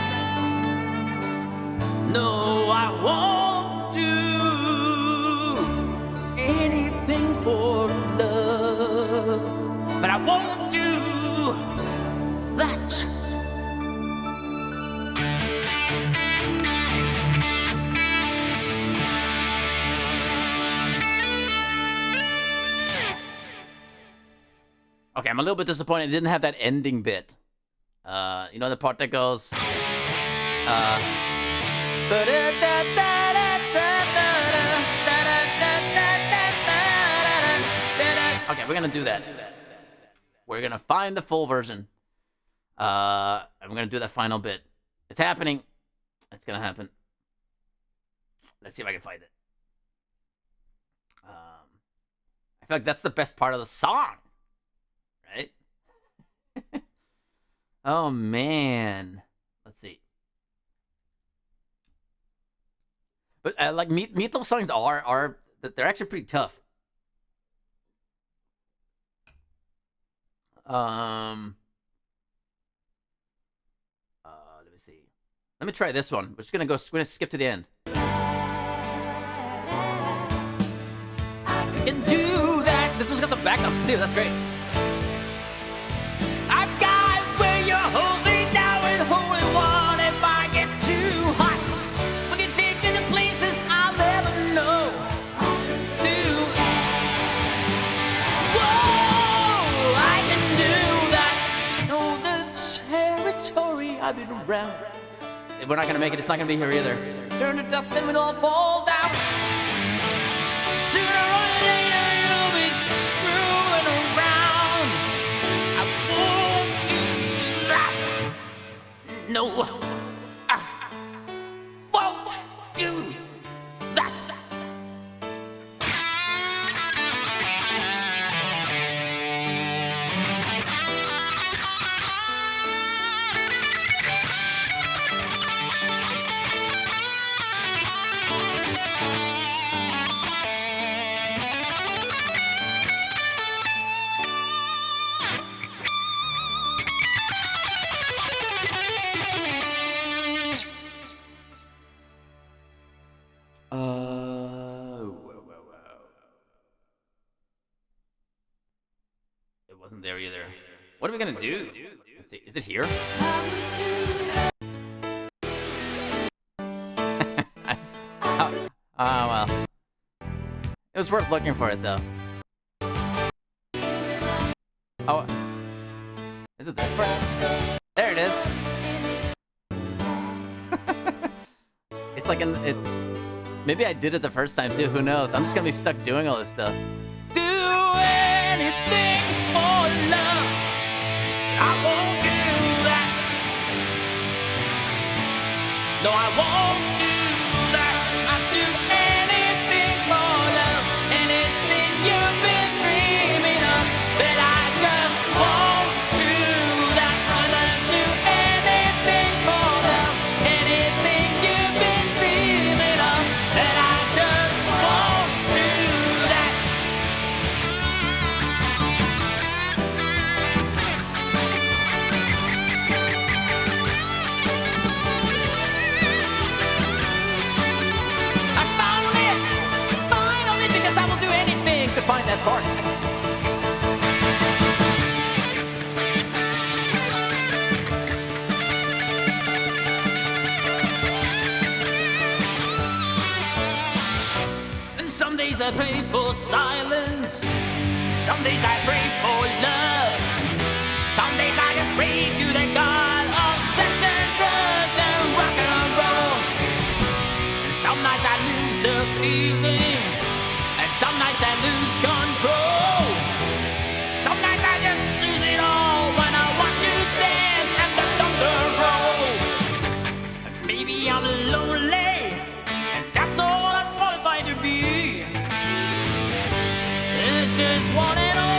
D: No, I won't do anything for love, but I won't do that. Okay, I'm a little bit disappointed it didn't have that ending bit. You know the part that goes... Okay, we're gonna do that. We're gonna find the full version. And we're gonna do that final bit. It's happening. It's gonna happen. Let's see if I can find it. I feel like that's the best part of the song. Right? Oh, man. Let's see. But like Meatloaf songs are they're actually pretty tough. Let me see. Let me try this one. We're just gonna skip to the end. I can do that. This one's got some backups too. That's great. I've got where you hold me down with holy water if I get too hot. We can take me to places I'll never know. Do whoa, I can do that. Know the territory I've been around. We're not gonna make it. It's not gonna be here either. Turn to dust and we'll all fall down. Sooner or later you'll be screwing around. I won't do that. No, I won't do that. It wasn't there either. What are we gonna do? Let's see. Is it here? Oh, well. It was worth looking for it, though. Oh. Is it this part? There it is. It's like maybe I did it the first time, too. Who knows? I'm just gonna be stuck doing all this stuff. Do anything for love. I won't do that. No, I won't do that. I'll do anything for love. Anything you've been dreaming of. But I just won't do that. I'll do anything for love. Anything you've been dreaming of. But I just won't do that. I found it! Finally, because I will do anything to find that part. And some days I pray for silence. Some days I pray for love. Some days I just pray to the God of sex and drugs and rock and roll. And some nights I lose the feeling. And some nights I lose control. Some nights I just lose it all when I watch you dance and the thunder rolls. And maybe I'm lonely, and that's all I'm qualified to be. It's just one and only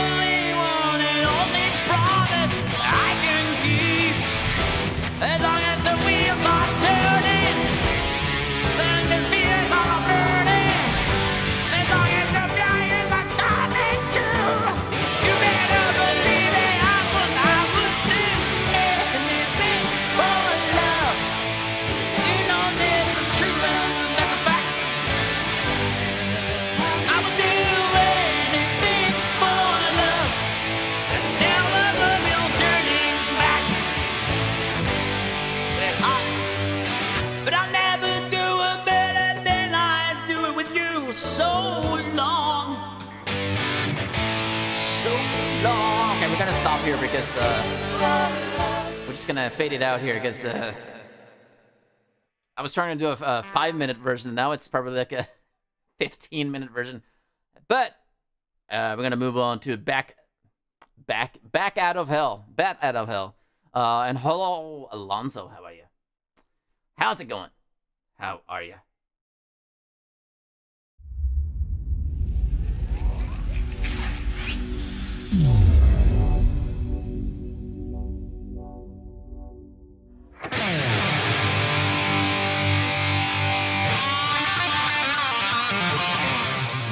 D: off here because we're just gonna fade it out here because I was trying to do a 5-minute version. Now it's probably like a 15-minute version. But we're gonna move on to back out of hell, bat out of hell. And hello, Alonso. How are you? How's it going? How are you?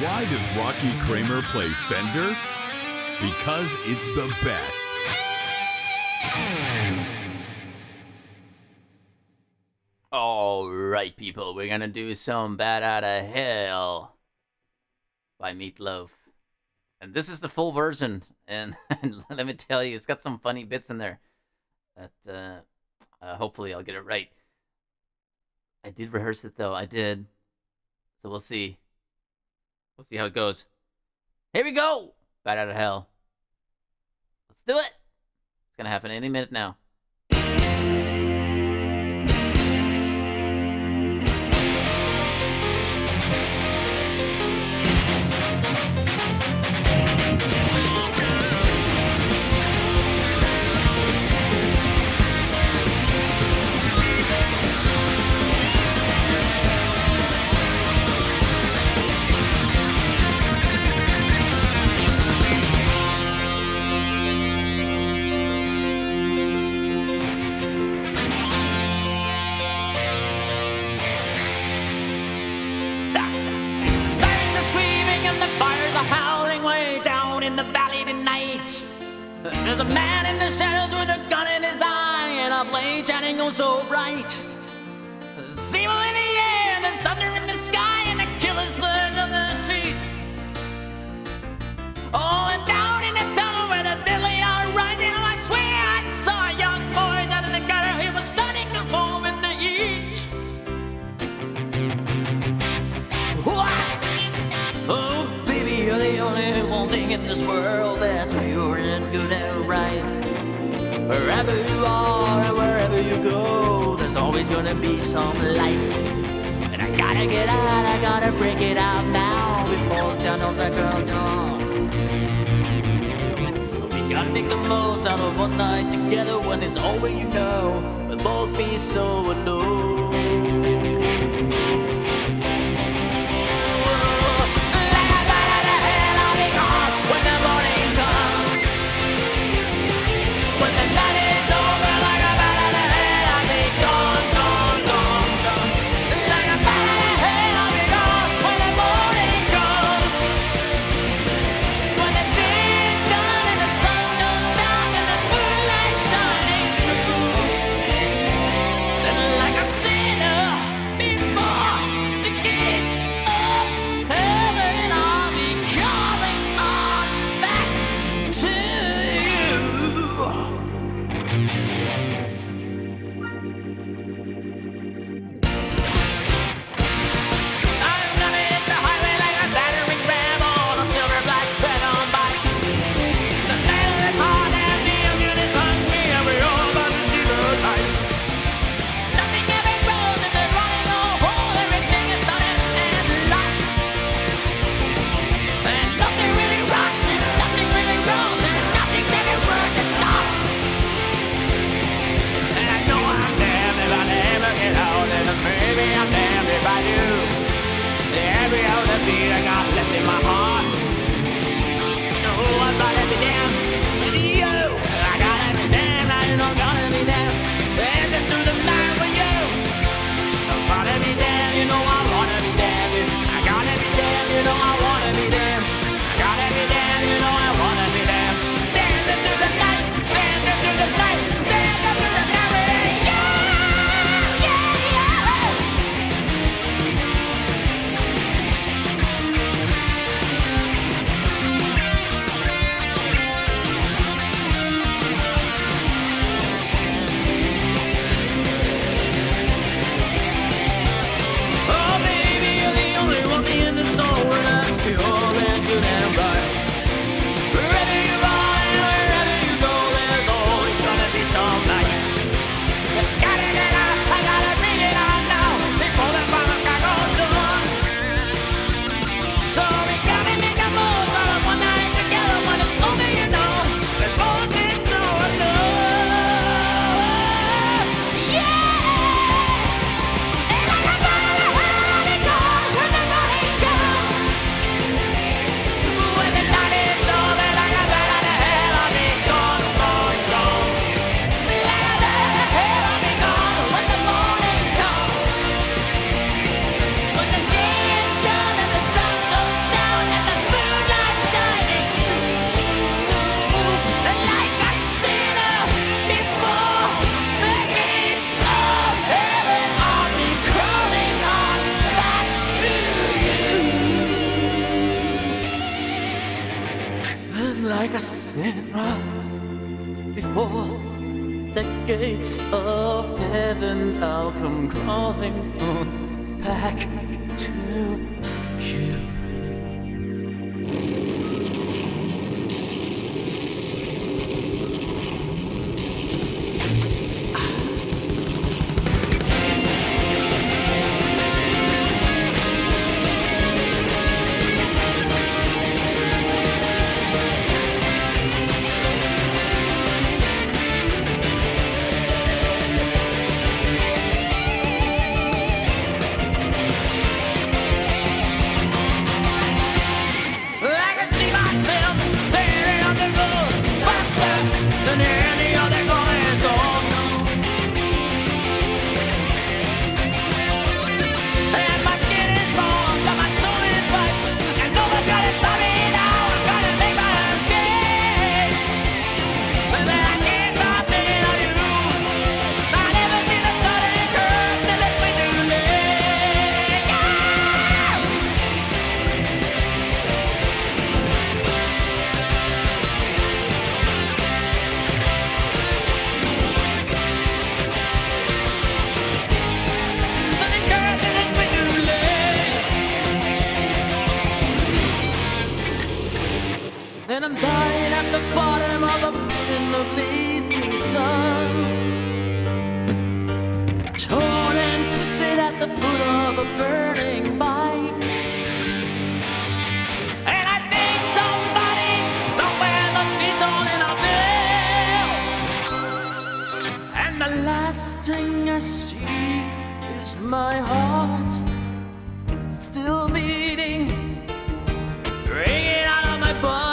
C: Why does Rocky Kramer play Fender? Because it's the best.
D: All right, people, we're gonna do some Bat Out of Hell by Meatloaf. And this is the full version, and let me tell you, it's got some funny bits in there that hopefully I'll get it right. I did rehearse it, though. I did. So we'll see. We'll see how it goes. Here we go! Bat Out of Hell. Let's do it! It's gonna happen any minute now. There's a man in the shadows with a gun in his eye and a blade shining oh so bright. There's evil in the air, there's thunder in the sky, and the killer's blood on the street. Oh, and down in the tunnel where the deadly are rising, oh, I swear I saw a young boy down in the gutter. He was starting to foam in the heat. Oh, baby, you're the only one thing in this world that's pure and good and right. Wherever you are and wherever you go, there's always gonna be some light. And I gotta get out, I gotta break it out now before the tunnel's a girl gone. We gotta make the most out of one night together. When it's over, you know we'll both be so alone.
B: Sandra, before the gates of heaven, I'll come crawling on back to you. And I'm dying at the bottom of a pit in the blazing sun, torn and twisted at the foot of a burning bike. And I think somebody somewhere must be torn in a bill. And the last thing I see is my heart still beating, ringing out of my body.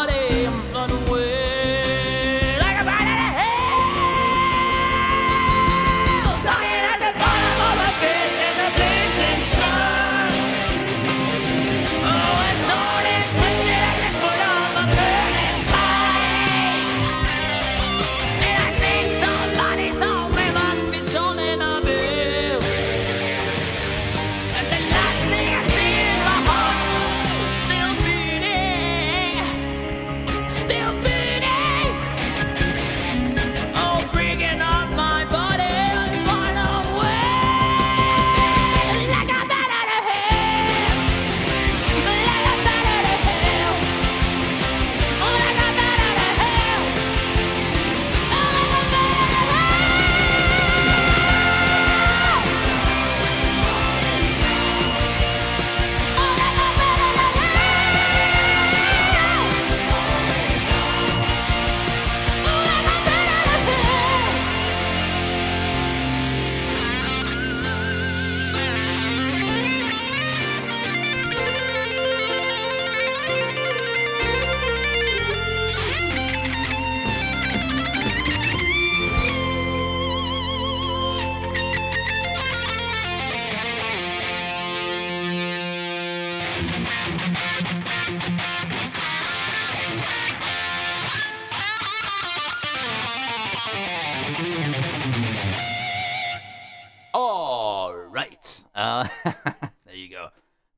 B: All right. There you go.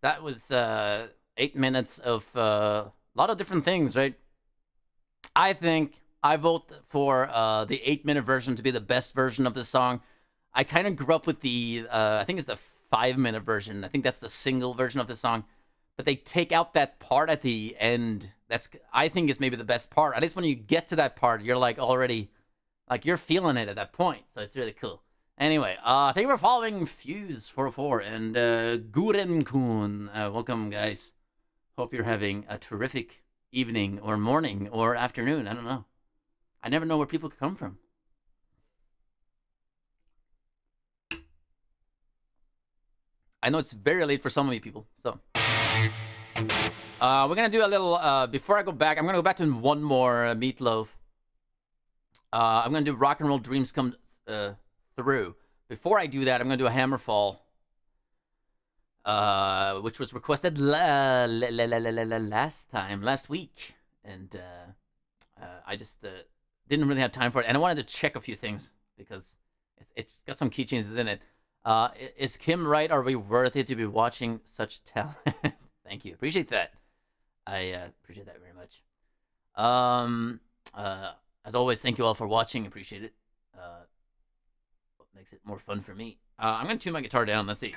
B: That was 8 minutes of a lot of different things, right? I think I vote for the 8-minute version to be the best version of the song. I kind of grew up with the, I think it's the 5-minute version. I think that's the single version of the song. But they take out that part at the end. That's, I think, is maybe the best part. At least when you get to that part, you're like already, like you're feeling it at that point. So it's really cool. Anyway, thank you for following Fuse404 and Gurenkun. Welcome, guys. Hope you're having a terrific evening or morning or afternoon. I don't know. I never know where people come from. I know it's very late for some of you people, so. We're going to do a little, before I go back, I'm going to go back to one more Meatloaf. I'm going to do Rock and Roll Dreams Come Through. Before I do that, I'm going to do a Hammerfall, which was requested last week. And I just didn't really have time for it. And I wanted to check a few things because it's got some key changes in it. Is Kim right? Are we worthy to be watching such talent? Thank you. Appreciate that. I appreciate that very much.
D: As always, thank you all for watching. Appreciate it. What makes it more fun for me. I'm going to tune my guitar down. Let's see.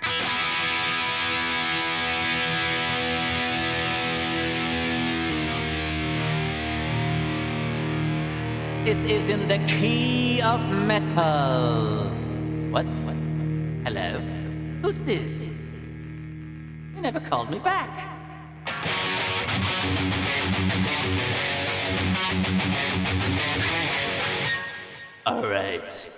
D: It is in the key of metal. What? Hello? Who's this? You never called me back. All right.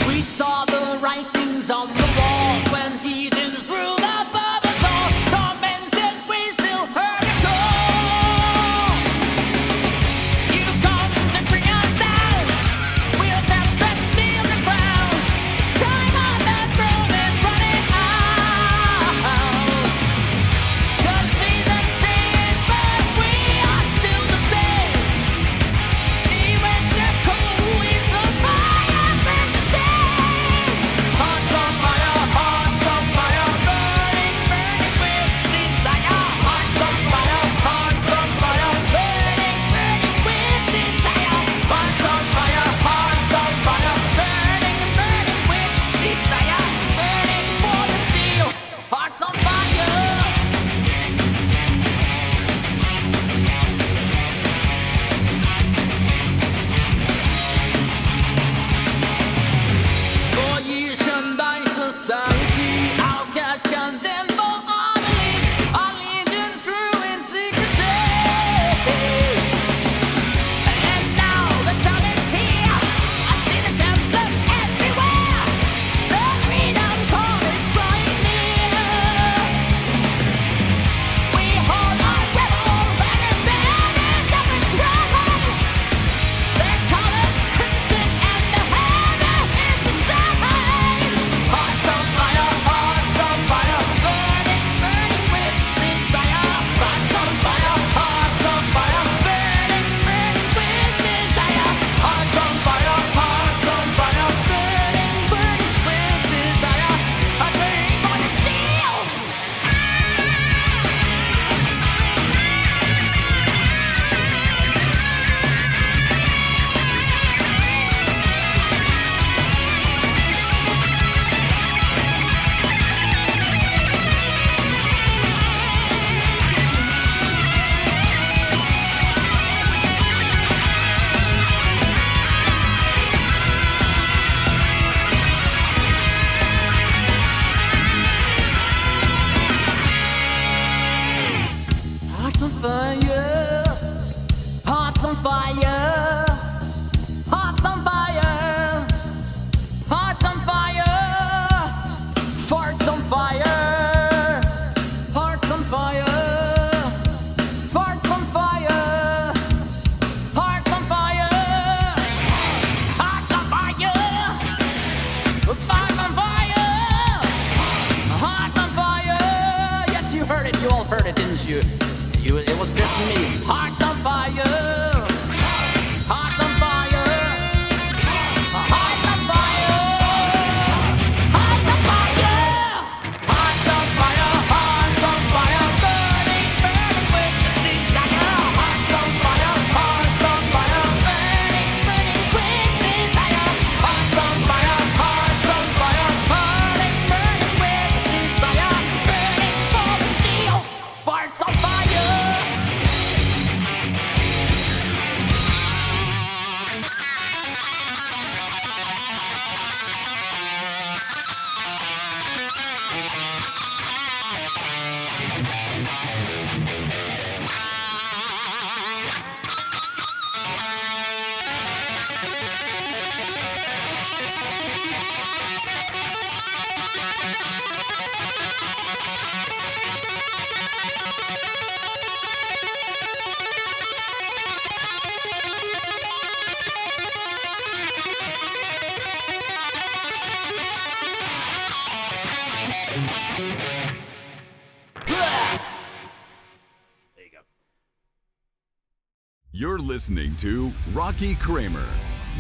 D: We saw the writings on the wall when heathens ruled above us all. Tormented, we still heard it call. You come to bring us down. We'll set the steel to ground. Time on the throne is running out. The seasons change, but we are still the same. Even the cold winds of fire burn the same. Hearts on fire, burning, burning with desire. Hearts on fire, burning, burning with desire. Hearts on fire, burning, burning with desire. Burning for the steel. Hearts on fire. For years shunned by society, outcast condemned for our belief. Our legions grew in secrecy. And now the time is here. I see the Templars everywhere. The freedom call is drawing near. We hold our rebel banner banners up and run. Their colors crimson and the hammer is the same. Hearts on fire, burning, burning with desire. Hearts on fire, burning, burning with desire. Hearts on fire, burning, burning with desire. I'm burning for the steel. Hearts on fire, hearts on fire, hearts on fire, hearts on fire, farts on fire, hearts on fire, farts on fire, hearts on fire, hearts on fire, farts on fire, hearts on fire. Yes, you heard it. You all heard it, didn't you? It was just me. Hearts on fire. Hearts on fire. Hearts on fire. Hearts on fire. Hearts on fire. Hearts on fire. Burning, burning with desire. Hearts on fire. Hearts on fire. Burning, burning with desire. Hearts on fire. Hearts on fire. Burning, burning with desire. Burning for the steel. Hearts on fire.
C: You're listening to Rocky Kramer,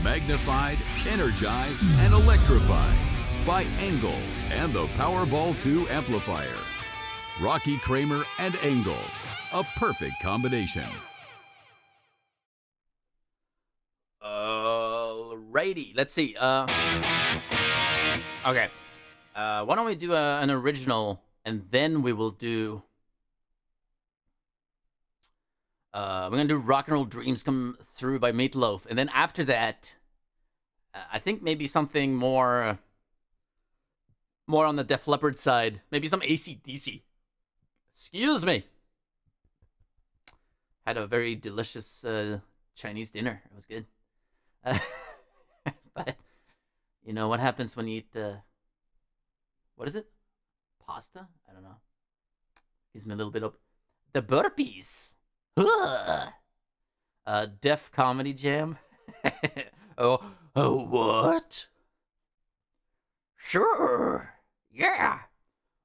C: magnified, energized, and electrified by Engel and the Powerball 2 amplifier. Rocky Kramer and Engel, a perfect combination.
D: Alrighty, let's see. Okay. Why don't we do an original, and then we will do... we're gonna do Rock and Roll Dreams Come Through by Meatloaf, and then after that, I think maybe something more on the Def Leppard side. Maybe some AC/DC. Excuse me. Had a very delicious Chinese dinner. It was good. But you know what happens when you eat what is it? Pasta? I don't know. Gives me a little bit of the burpees. Def Comedy Jam. oh, what? Sure. Yeah.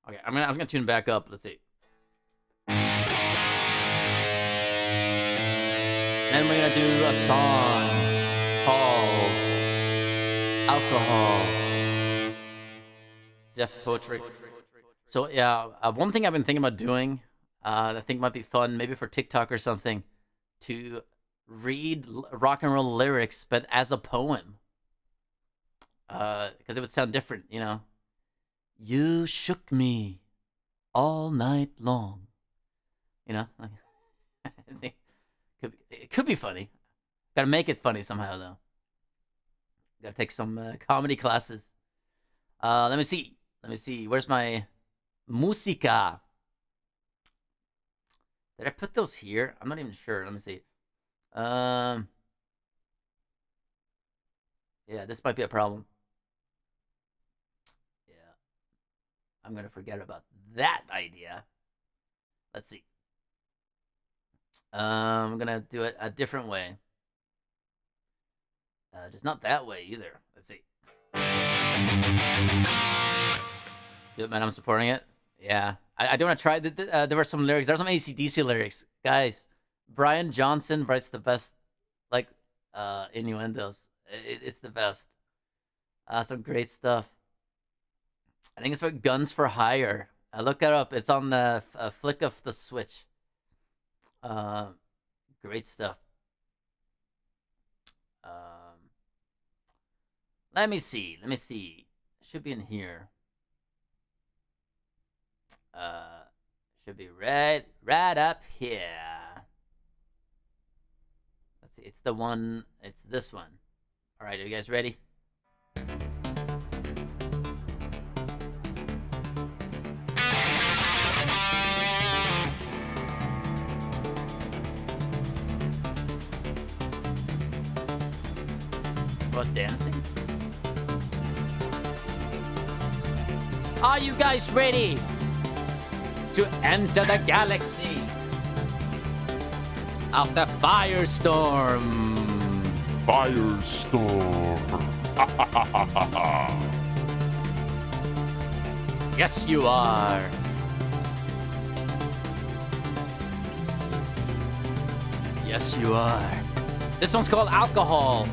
D: Okay, I'm gonna tune back up. Let's see. And we're gonna do a song called Alcohol. Def Poetry. So yeah, one thing I've been thinking about doing, I think might be fun, maybe for TikTok or something, to read rock and roll lyrics, but as a poem. Because it would sound different, you know. You shook me all night long. You know? It could be funny. Gotta make it funny somehow, though. Gotta take some comedy classes. Let me see. Where's my musica? Did I put those here? I'm not even sure. Let me see. Yeah, this might be a problem. Yeah. I'm going to forget about that idea. Let's see. I'm going to do it a different way. Just not that way either. Let's see. Do it, man. I'm supporting it. Yeah. I don't want to try. There were some lyrics. There's some AC/DC lyrics. Guys, Brian Johnson writes the best, like, innuendos. It's the best. Some great stuff. I think it's for Guns for Hire. Look that up. It's on the flick of the switch. Great stuff. Let me see. It should be in here. Should be right up here. Let's see. It's the one. It's this one. All right. Are you guys ready? What, dancing? Are you guys ready to enter the galaxy of the firestorm? Yes, you are. Yes, you are. This one's called Alcohol.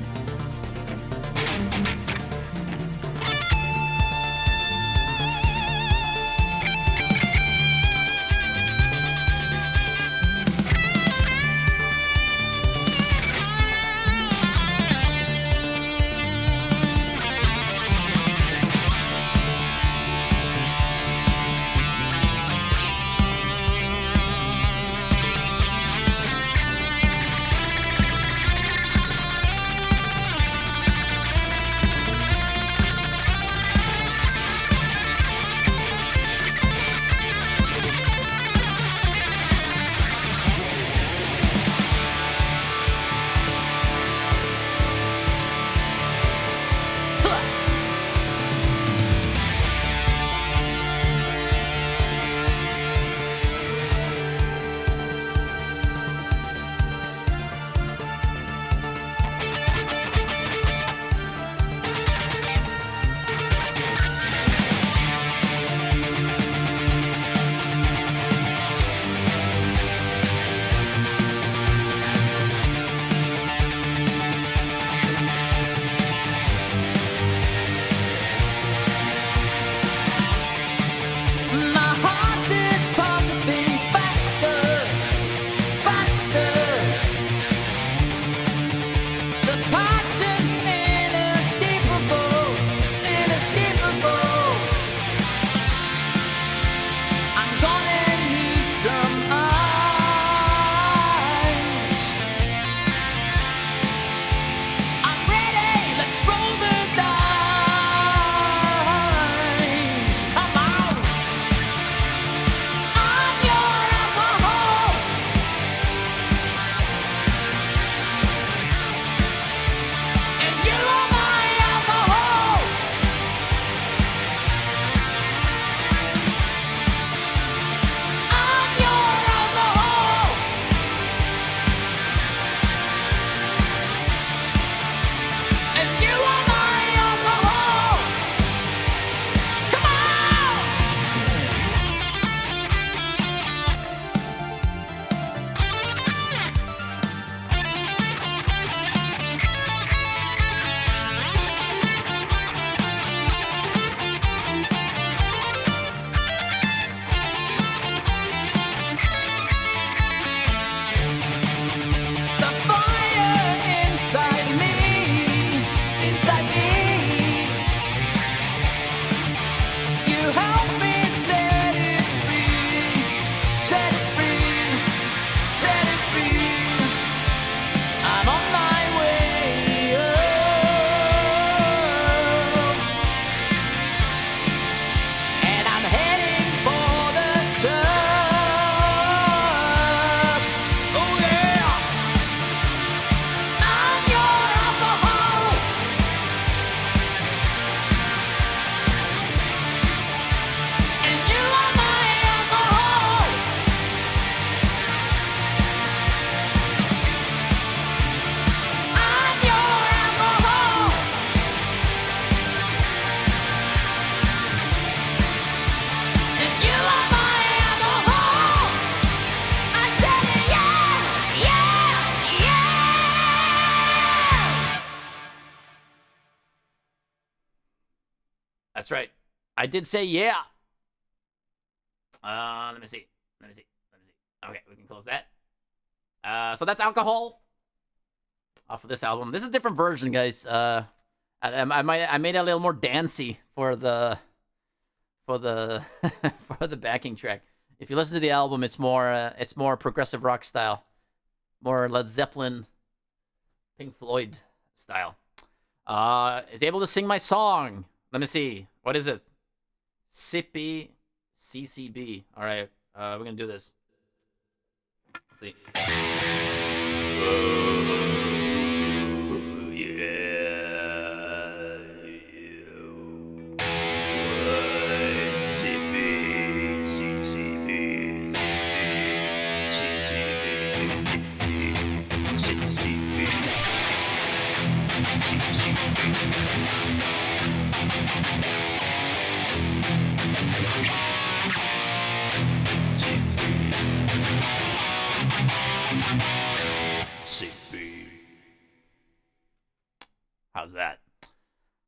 D: That's right. I did say yeah. Let me see. Okay, we can close that. So that's Alcohol off of this album. This is a different version, guys. I made it a little more dancey for the for the backing track. If you listen to the album, it's more progressive rock style, more Led Zeppelin, Pink Floyd style. Is able to sing my song. Let me see. What is it? Sippy CCB. All right. We're gonna do this. Let's see.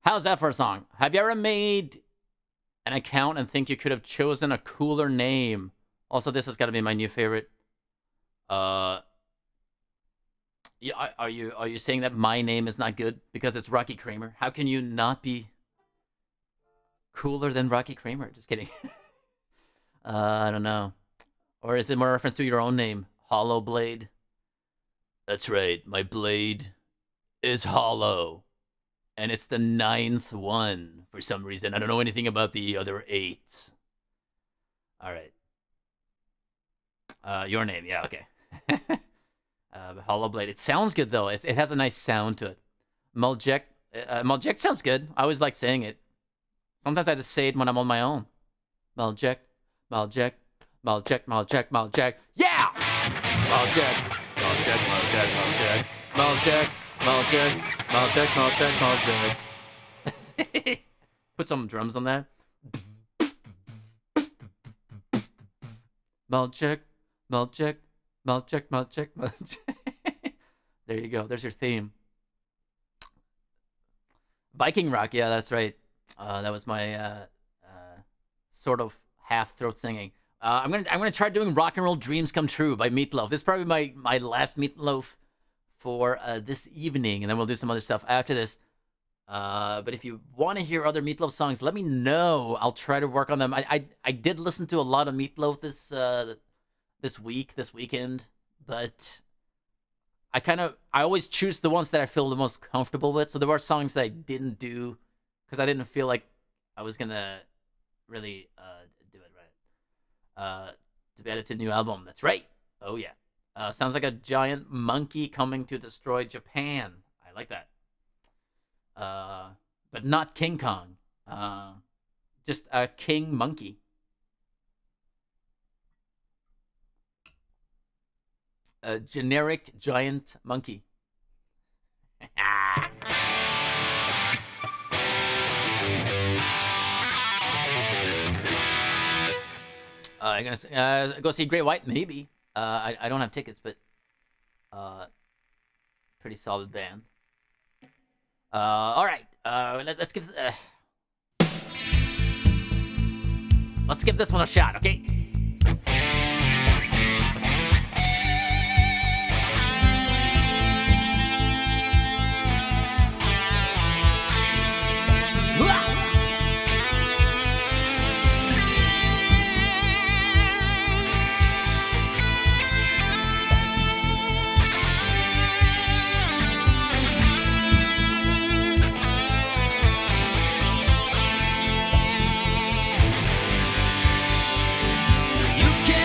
D: How's that for a song? Have you ever made an account and think you could have chosen a cooler name? Also, this has got to be my new favorite. Yeah, are you saying that my name is not good because it's Rocky Kramer? How can you not be cooler than Rocky Kramer? Just kidding. I don't know. Or is it more reference to your own name? Hollow Blade? That's right. My blade is hollow. And it's the 9th one for some reason. I don't know anything about the other 8. All right. Your name. Yeah, okay. Hollow Blade. It sounds good, though. It has a nice sound to it. Muljek. Muljek sounds good. I always like saying it. Sometimes I just say it when I'm on my own. Muljek. Muljek. Muljek. Muljek. Muljek. Yeah! Muljek. Muljek. Muljek. Muljek. Muljek. Muljek. Muljek. Muljek. Muljek. Put some drums on that. Muljek. Muljek. Muljek. Muljek. Muljek. There you go. There's your theme. Viking Rock. Yeah, that's right. That was my sort of half throat singing. I'm gonna try doing Rock and Roll Dreams Come True by Meatloaf. This is probably my last Meatloaf for this evening, and then we'll do some other stuff after this. But if you want to hear other Meatloaf songs, let me know. I'll try to work on them. I did listen to a lot of Meatloaf this weekend, but I always choose the ones that I feel the most comfortable with. So there were songs that I didn't do because I didn't feel like I was gonna really do it right. To be added to a new album. That's right. Oh yeah. Sounds like a giant monkey coming to destroy Japan. I like that. But not King Kong. Just a king monkey. A generic giant monkey. I'm gonna go see Great White, maybe. I don't have tickets, but pretty solid band. All right, let's give this one a shot, okay?
B: You can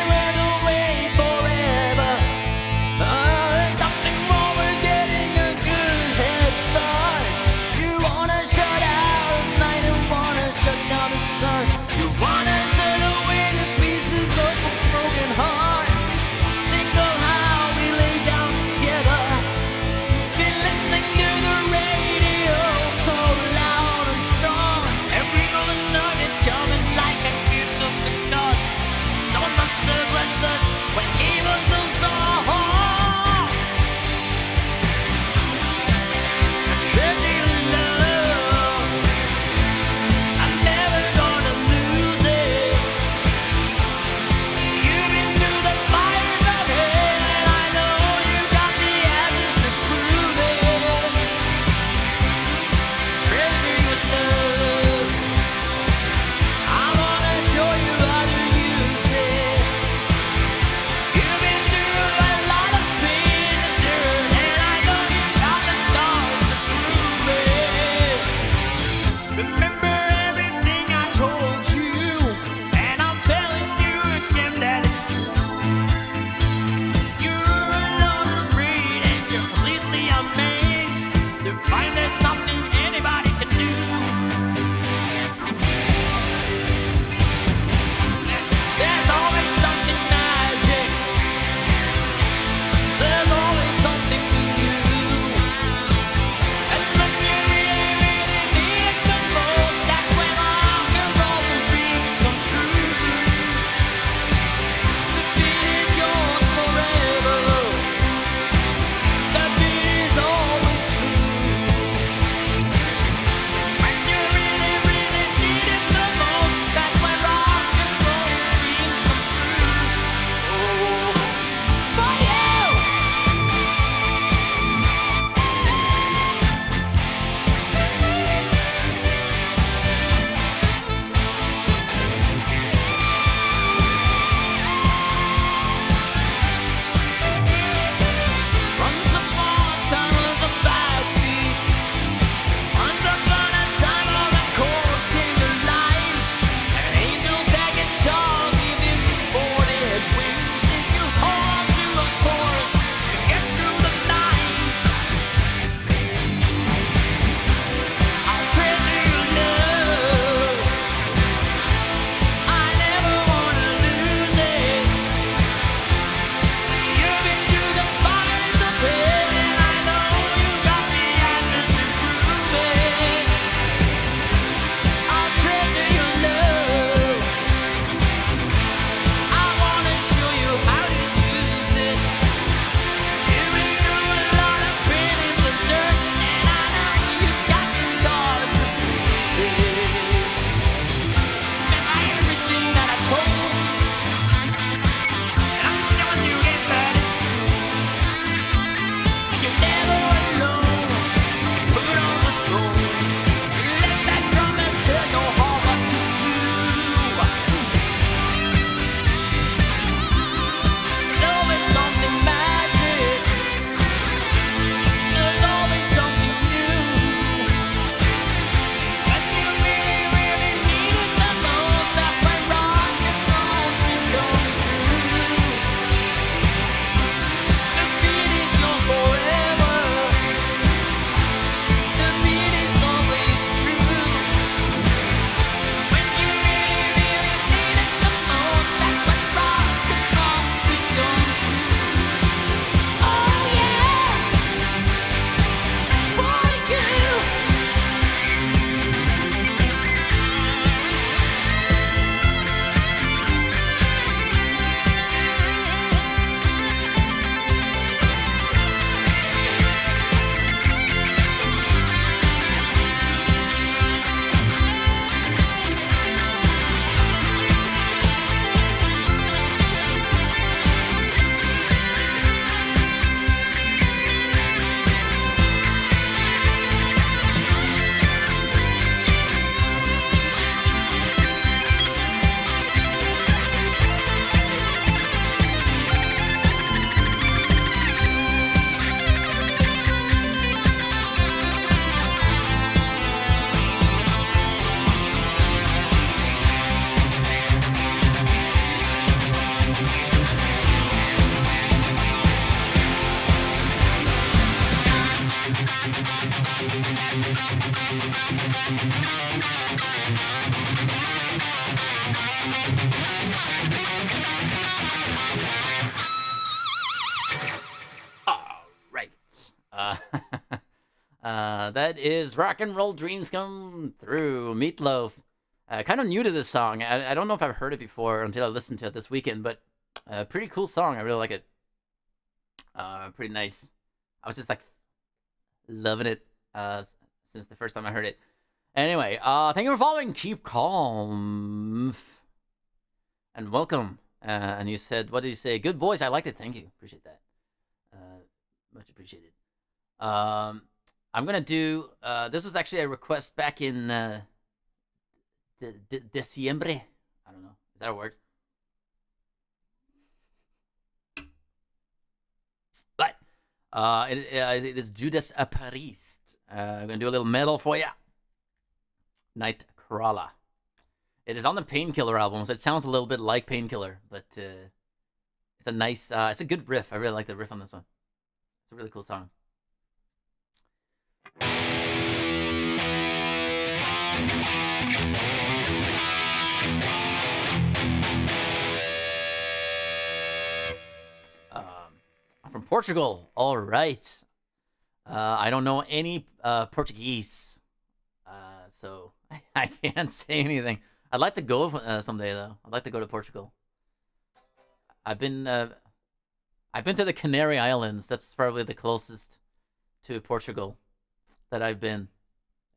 D: Uh, that is Rock and Roll Dreams Come Through, Meatloaf. Kind of new to this song. I don't know if I've heard it before until I listened to it this weekend, but pretty cool song. I really like it. Pretty nice. I was just like loving it since the first time I heard it. Anyway, thank you for following. Keep calm. And welcome. And you said, what did you say? Good voice. I liked it. Thank you. Appreciate that. Much appreciated. I'm going to do, this was actually a request back in Diciembre. I don't know. Is that a word? But it is Judas Priest. I'm going to do a little metal for you. Nightcrawler. It is on the Painkiller album, so it sounds a little bit like Painkiller, but it's a nice, it's a good riff. I really like the riff on this one. It's a really cool song. I'm from Portugal. All right. I don't know any Portuguese, so I can't say anything. I'd like to go someday, though. I'd like to go to Portugal. I've been to the Canary Islands. That's probably the closest to Portugal that I've been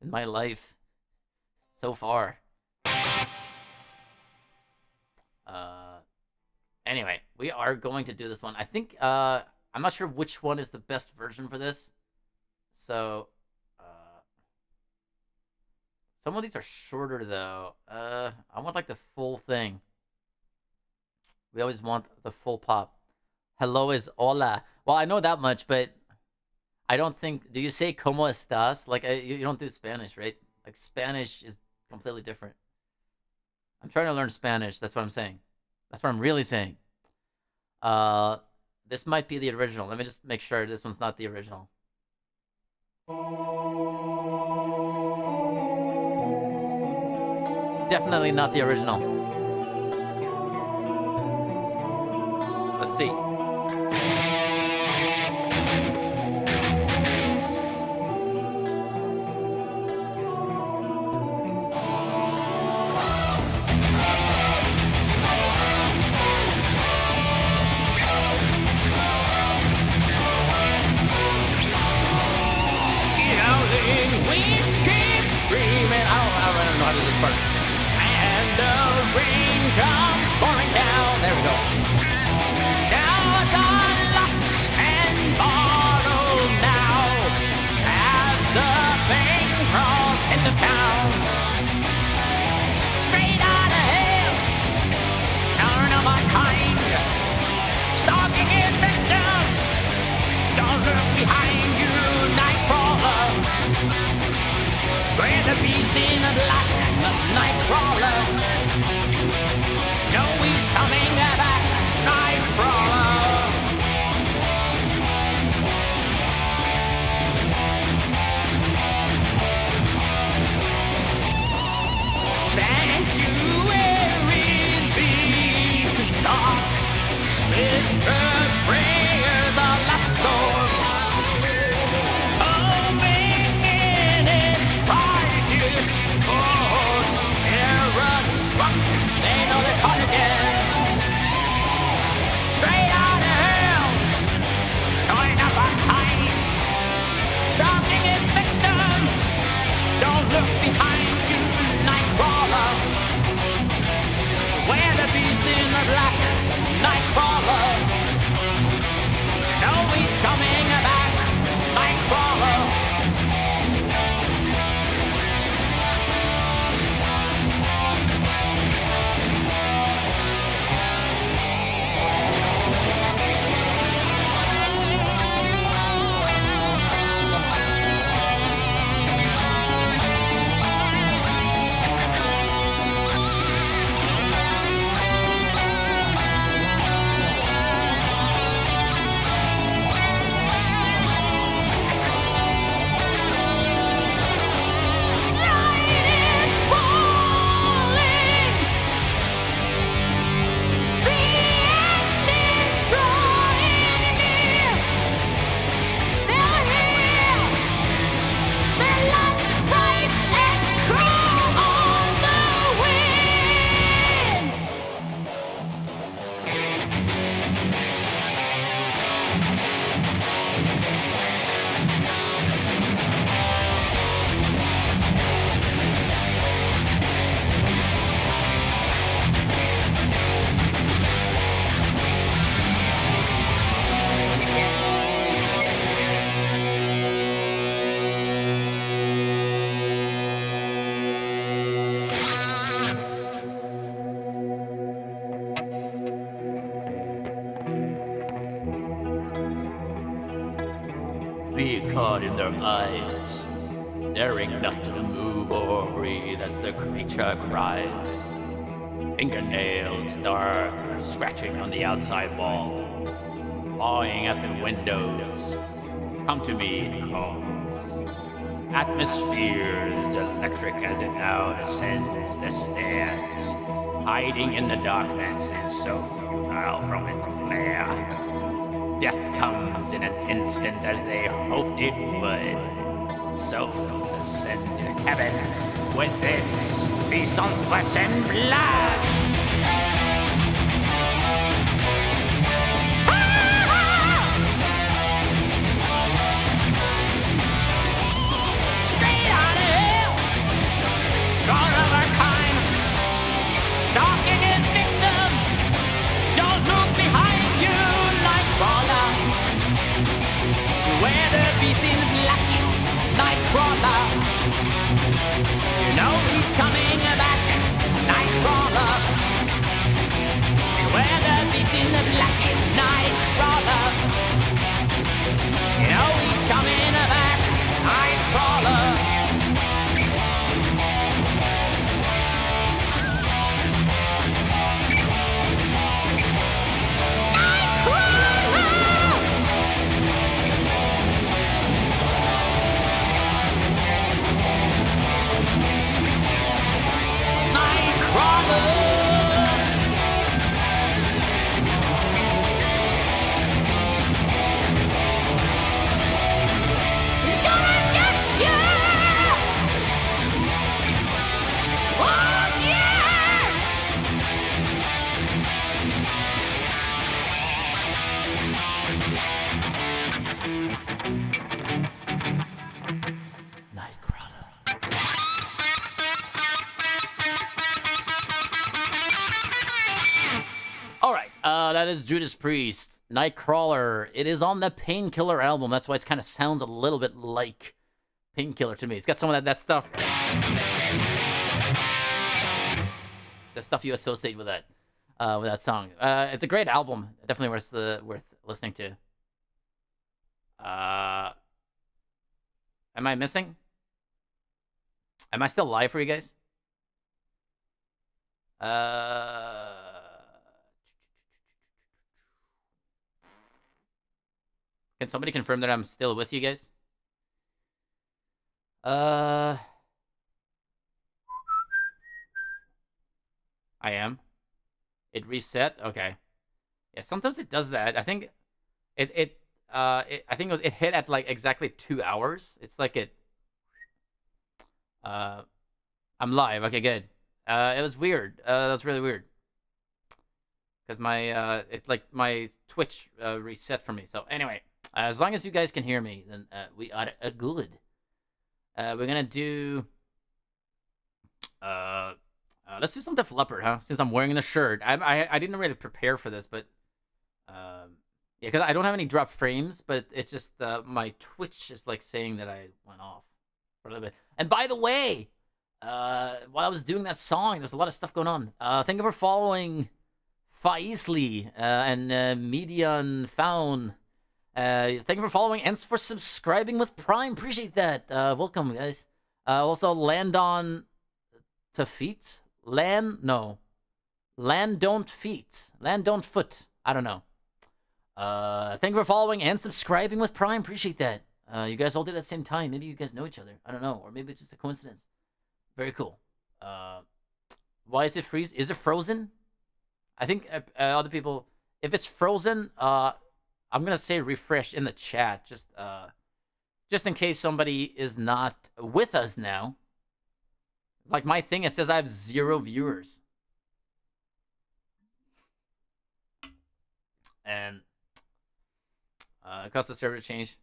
D: in my life so far. Anyway, we are going to do this one. I think I'm not sure which one is the best version for this. So some of these are shorter though. I want like the full thing. We always want the full pop. Hello is hola. Well, I know that much, but I don't think. Do you say como estás? Like you don't do Spanish, right? Like Spanish is completely different. I'm trying to learn Spanish. That's what I'm saying. That's what I'm really saying. This might be the original. Let me just make sure this one's not the original. Definitely not the original. Let's see. And the rain comes pouring down. There we go. Doors are locked and bottled now as the pain crawls into town. Straight out of hell, none of our kind. Stalking his victim. Don't look behind you, Nightcrawler. We're the beast in the black. Nightcrawler. No, he's coming back. Nightcrawler. Sanctuaries be sought. Whispered prayers are locked sword. Hoping in its pride. They know they're caught again. Straight out of hell, going up behind, stalking his victim. Don't look behind you, Nightcrawler. We're the beast in the black, Nightcrawler. No, he's coming back, Nightcrawler. be caught in their eyes, daring not to move or breathe as the creature cries. Fingernails start scratching on the outside wall, clawing at the windows. Come to me, it calls. Atmospheres electric as it now descends the stairs. Hiding in the darkness is so futile from its glare. Death comes in an instant as they hoped it would. Souls ascend to heaven with its feast on flesh and blood. You know he's coming back, Nightcrawler. Beware the beast in the black, Nightcrawler. You know he's coming back, Nightcrawler. That is Judas Priest, Nightcrawler. It is on the Painkiller album. That's why it kind of sounds a little bit like Painkiller to me. It's got some of that stuff. The stuff you associate with that song. It's a great album. Definitely worth listening to. Am I missing? Am I still live for you guys? Can somebody confirm that I'm still with you guys? I am. It reset. Okay. Yeah, sometimes it does that. I think it hit at like exactly 2 hours. It's like I'm live. Okay, good. It was weird. That was really weird. Because my Twitch reset for me. So anyway, as long as you guys can hear me, then we are good. We're gonna do. Let's do some Def Leppard, huh? Since I'm wearing the shirt, I didn't really prepare for this, but yeah, because I don't have any drop frames, but it's just my Twitch is like saying that I went off for a little bit. And by the way, while I was doing that song, there's a lot of stuff going on. Thank you for following Faisli and Median Faun. Thank you for following and for subscribing with Prime. Appreciate that. Welcome, guys. Also, Land Don't Feet. Land Don't Foot. I don't know. Thank you for following and subscribing with Prime. Appreciate that. You guys all did it at the same time. Maybe you guys know each other. I don't know. Or maybe it's just a coincidence. Very cool. Why is it freeze? Is it frozen? I think other people, if it's frozen, I'm gonna say refresh in the chat, just in case somebody is not with us now. Like my thing, it says I have 0 viewers, and cost the server change.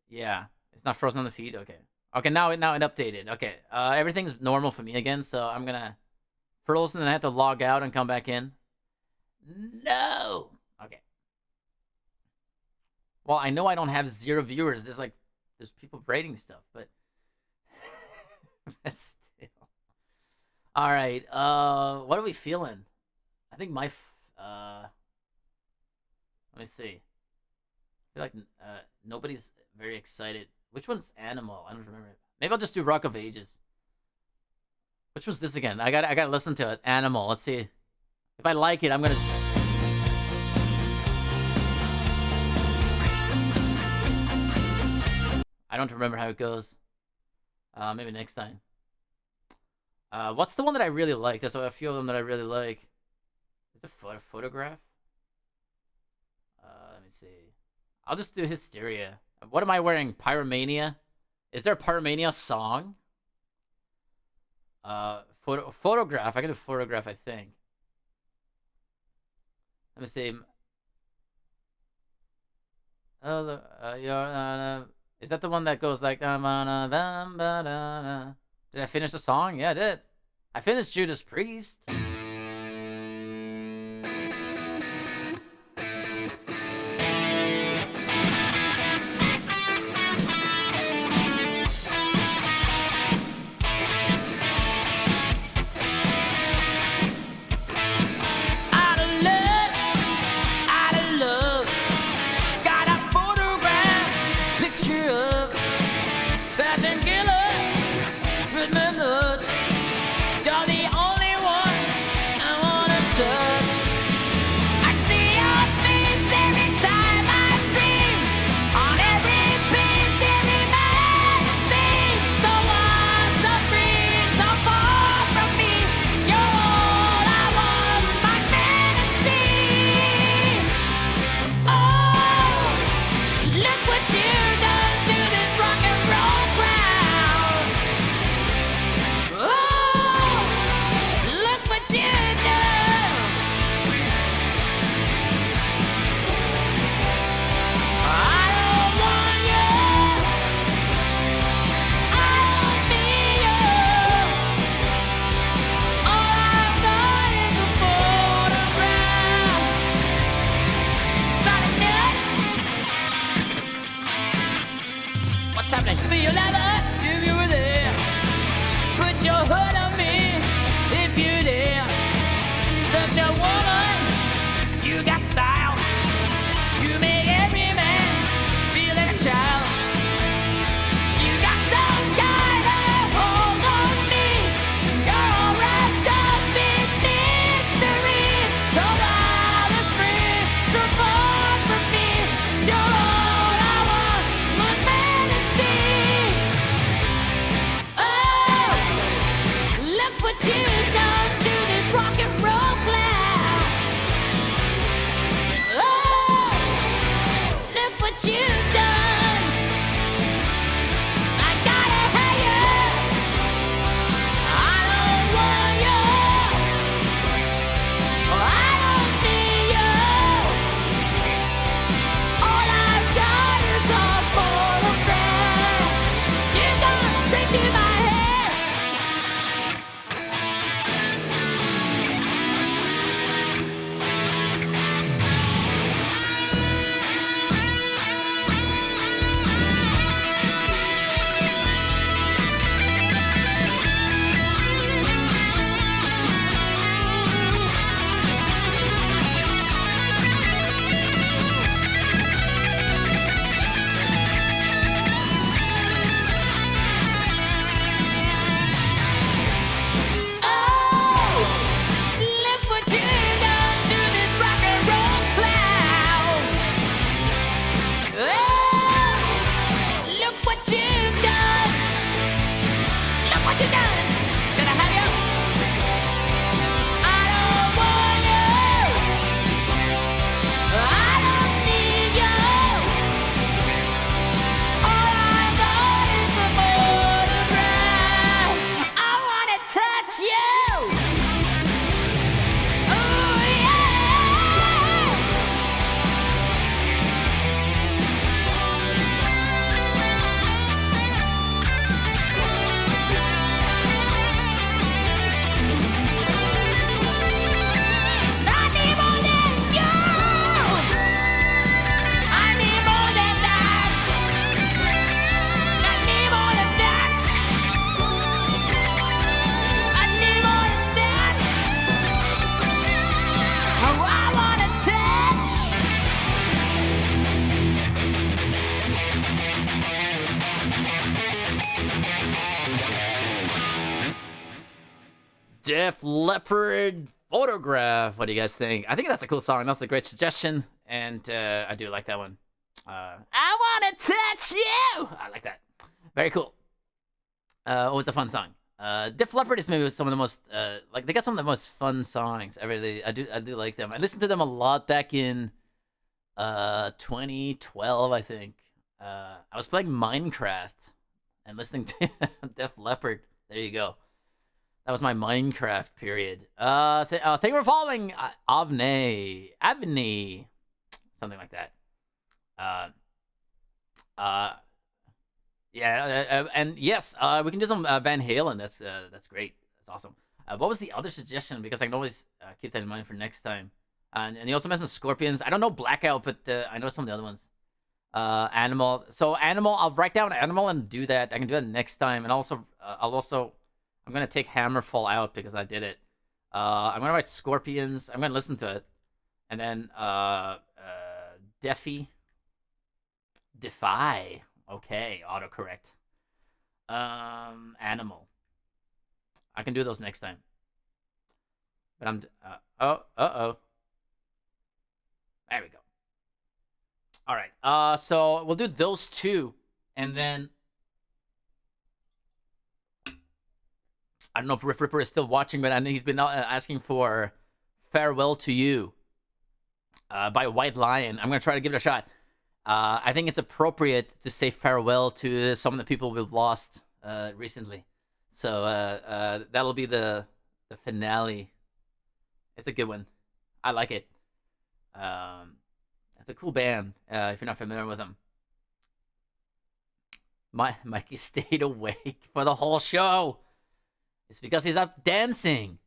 D: Yeah, it's not frozen on the feed. Okay, now it updated. Okay, everything's normal for me again, so I'm gonna frozen and I have to log out and come back in. No. Okay. Well, I know I don't have 0 viewers. There's people rating stuff, but still. All right. What are we feeling? I think let me see. I feel like nobody's very excited. Which one's Animal? I don't remember. Maybe I'll just do Rock of Ages. Which one's this again? I gotta listen to it. Animal. Let's see. If I like it, I'm gonna. I don't remember how it goes. Maybe next time. What's the one that I really like? There's a few of them that I really like. Is it Photograph? Let me see. I'll just do Hysteria. What am I wearing? Pyromania? Is there a Pyromania song? Photograph. I can do Photograph, I think. Let me see. Is that the one that goes like... Did I finish the song? Yeah, I did. I finished Judas Priest. Def Leppard Photograph. What do you guys think? I think that's a cool song. That's a great suggestion, and I do like that one. I wanna touch you. I like that. Very cool. What was a fun song? Def Leppard is maybe some of the most they got some of the most fun songs. I do like them. I listened to them a lot back in 2012, I think. I was playing Minecraft and listening to Def Leppard. There you go. That was my Minecraft period. Thank you for following Avney, something like that. Yeah, and yes, we can do some Van Halen. That's great. That's awesome. What was the other suggestion? Because I can always keep that in mind for next time. And he also mentioned Scorpions. I don't know Blackout, but I know some of the other ones. Animal. So Animal, I'll write down Animal and do that. I can do that next time. And also, I'm gonna take Hammerfall out because I did it. I'm gonna write Scorpions. I'm gonna listen to it, and then Defy. Okay, autocorrect. Animal. I can do those next time. But I'm There we go. All right. So we'll do those two, and then I don't know if Riff Ripper is still watching, but I know he's been asking for "Farewell to You" by White Lion. I'm gonna try to give it a shot. I think it's appropriate to say farewell to some of the people we've lost recently. So that'll be the finale. It's a good one. I like it. It's a cool band, if you're not familiar with them. Mikey stayed awake for the whole show. It's because he's up dancing.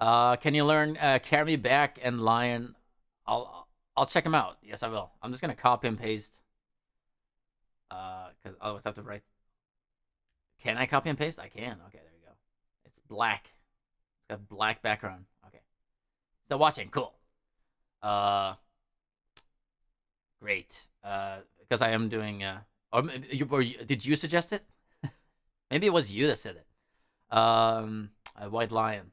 D: Can you learn Carry Me Back and Lion? I'll check him out. Yes, I will. I'm just gonna copy and paste. Because I always have to write. Can I copy and paste? I can. Okay, there you go. It's black. It's got black background. Okay. Still watching. Cool. Great. Because I am doing. Did you suggest it? Maybe it was you that said it. White Lion.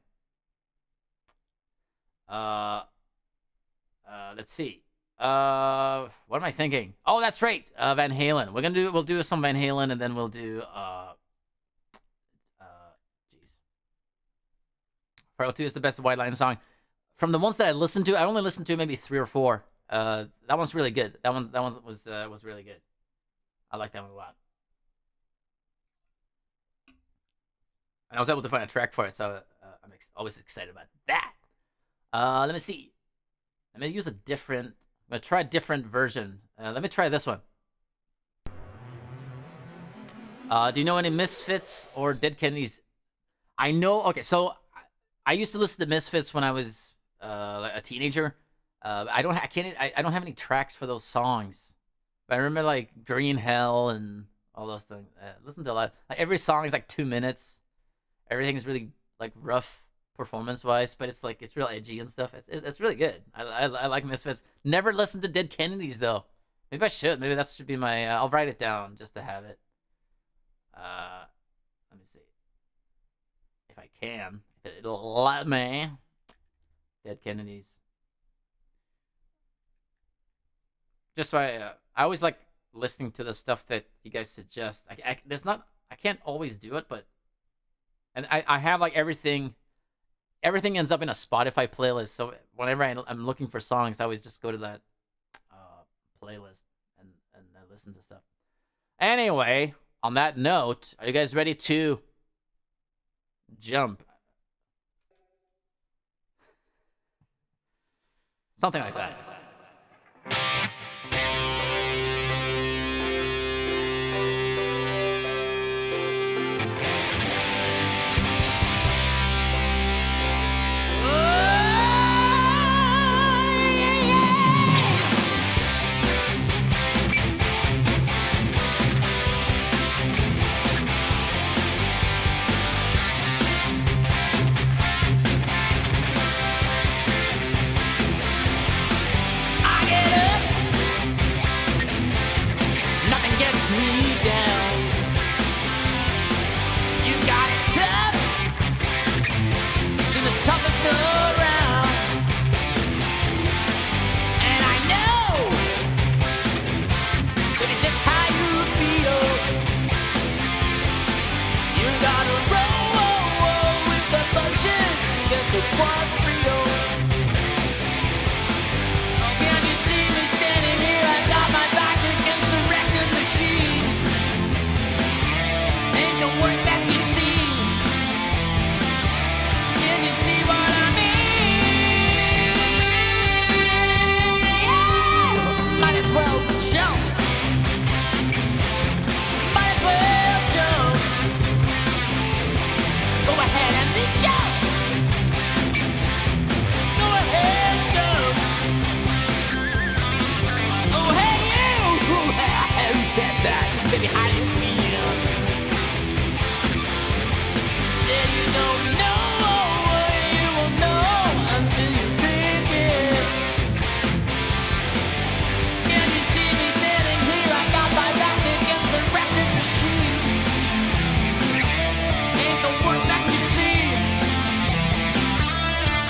D: Let's see. What am I thinking? Oh, that's right. Van Halen. We'll do some Van Halen, and then we'll do Farewell 2 is the best White Lion song. From the ones that I listened to, I only listened to maybe 3 or 4. That one's really good. That one was really good. I like that one a lot. And I was able to find a track for it, so I'm always excited about that. Let me see. I'm gonna use I'm gonna try a different version. Let me try this one. Do you know any Misfits or Dead Kennedys? I know. Okay, so I used to listen to Misfits when I was a teenager. I don't have any tracks for those songs. But I remember like Green Hell and all those things. Listen to a lot. Like every song is like 2 minutes. Everything's really like rough performance-wise, but it's real edgy and stuff. It's really good. I like Misfits. Never listened to Dead Kennedys though. Maybe I should. Maybe that should be my. I'll write it down just to have it. Let me see if I can. If it'll let me. Dead Kennedys. Just so I always like listening to the stuff that you guys suggest. I can't always do it, but and I have like everything ends up in a Spotify playlist. So whenever I'm looking for songs, I always just go to that playlist and listen to stuff. Anyway, on that note, are you guys ready to jump? Something like that.
B: was real. Oh, can you see me standing here? I got my back against the record machine. Ain't no words that you see. Can you see what I mean? Yeah! Might as well jump. Might as well jump. Go ahead and jump. Go ahead, jump. Oh, hey, you! Who said that? Baby, how do you feel? Said you don't know, you will know until you think it. Can you see me standing here? I got my back against the record machine. Ain't the worst that you see.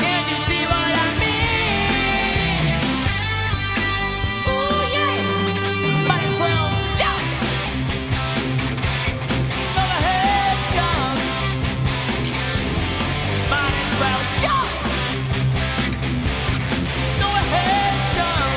B: Can you see what I mean? Ooh, yeah. Might as well jump. Go ahead, jump. Might as well jump. Go ahead, jump.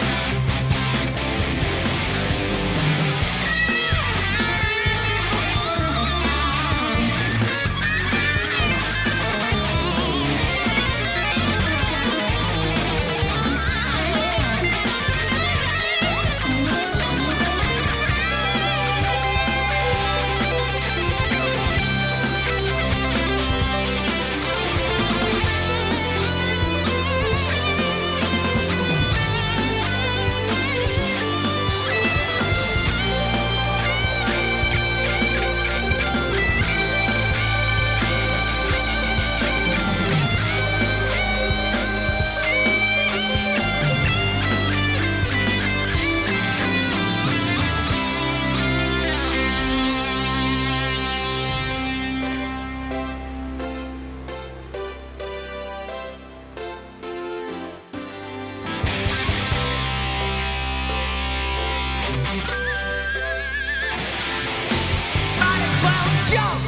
B: Might as well jump.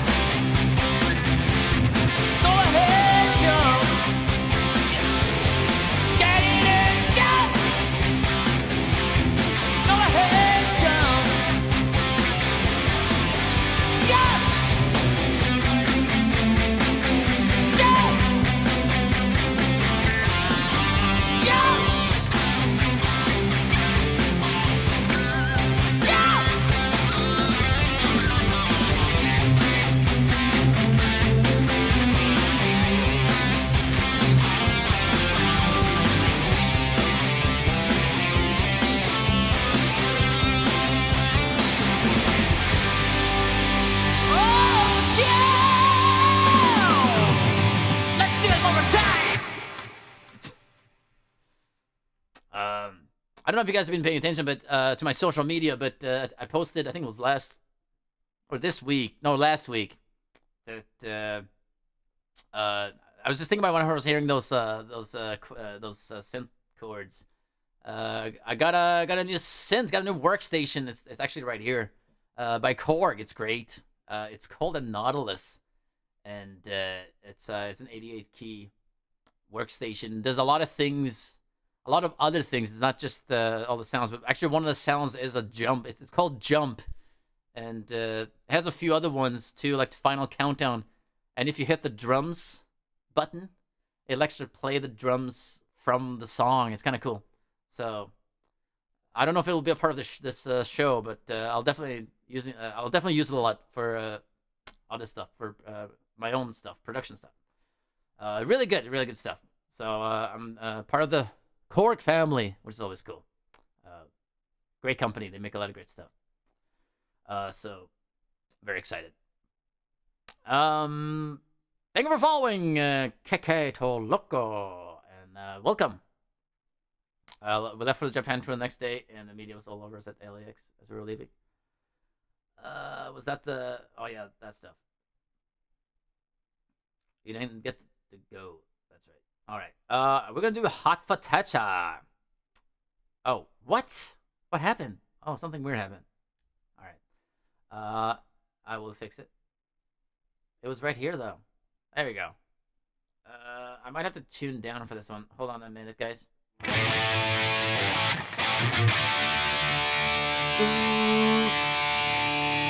B: Go ahead, jump. Get in and jump. Go ahead, jump. Jump. Jump. Jump. Jump. Oh, yeah! Let's do it one more time.
D: I don't know if you guys have been paying attention, but to my social media, but I posted, I think it was last week, that I was just thinking about when I was hearing those synth chords. I got a new synth, got a new workstation. It's actually right here, by Korg. It's great. It's called a Nautilus, and it's an 88 key workstation. Does a lot of things, a lot of other things. It's not just all the sounds, but actually one of the sounds is a jump. It's called Jump, and it has a few other ones too, like the Final Countdown. And if you hit the drums button, it likes to play the drums from the song. It's kind of cool. So I don't know if it will be a part of this show, but I'll definitely use it. I'll definitely use it a lot for other stuff, for my own stuff, production stuff. Really good stuff. So I'm part of the Korg family, which is always cool. Great company. They make a lot of great stuff. So very excited. Thank you for following Keke to Loco, and welcome. We left for the Japan tour the next day, and the media was all over us at LAX as we were leaving. Was that the... Oh, yeah, that stuff. You didn't get to go. That's right. All right. We're going to do Hot Fatacha. Oh, what? What happened? Oh, something weird happened. All right. I will fix it. It was right here, though. There we go. I might have to tune down for this one. Hold on a minute, guys. Ooh,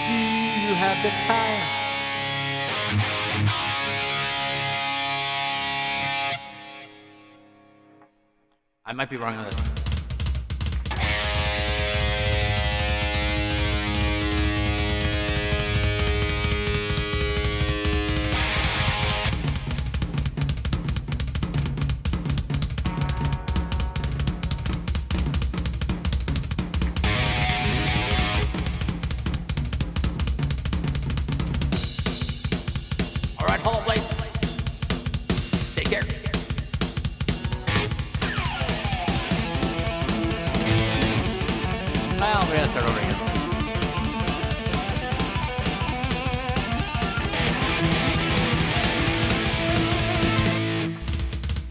D: do you have the time? I might be wrong on this.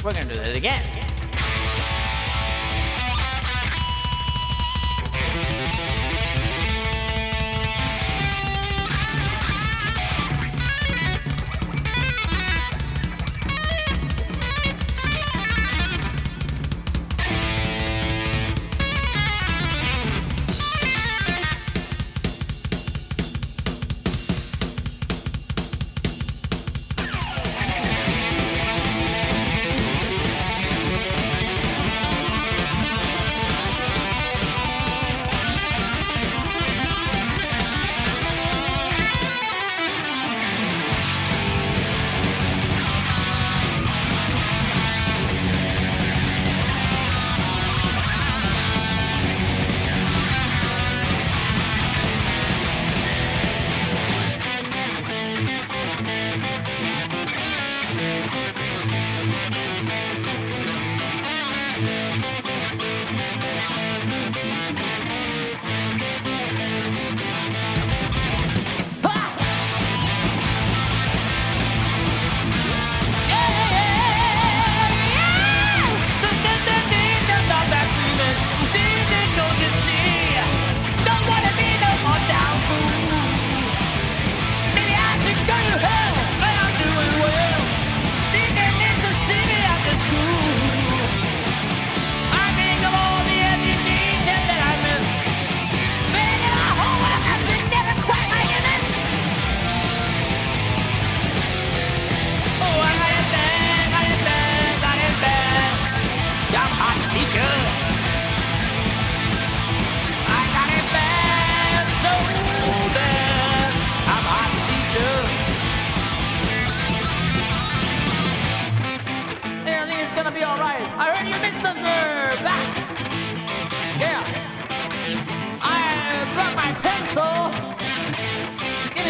D: We're gonna do that again.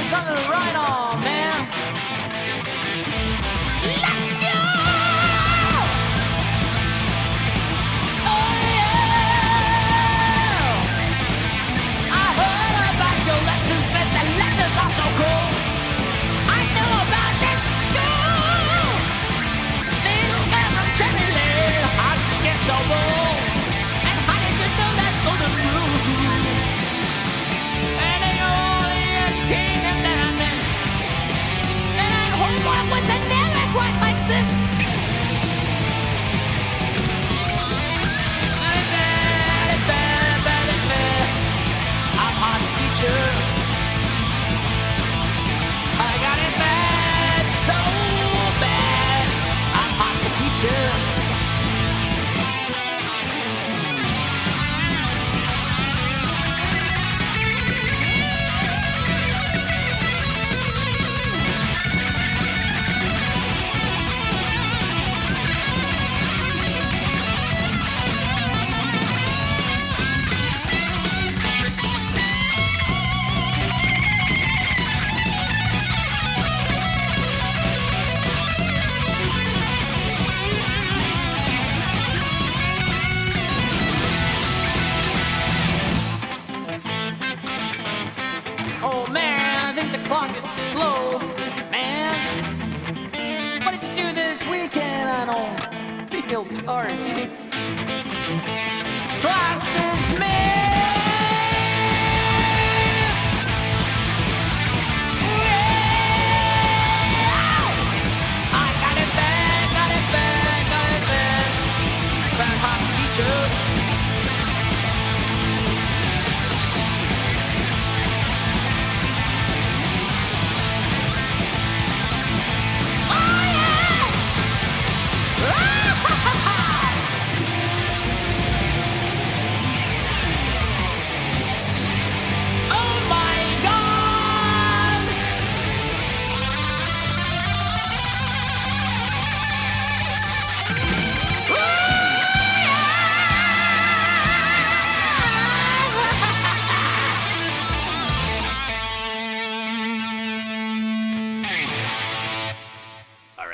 D: Something to write on, man. Let's go! Oh yeah! I heard about your lessons, but the lessons are so cool. I know about this school. Little man from Cherry Lane, how did you get so bold? And how did you know that golden rule? And they all king. What was never quite like this? I'm hot teacher. I got it bad, so bad. I'm hot teacher. Slow, man. What did you do this weekend? I don't feel tired. Class dismissed. Yeah. I got it bad,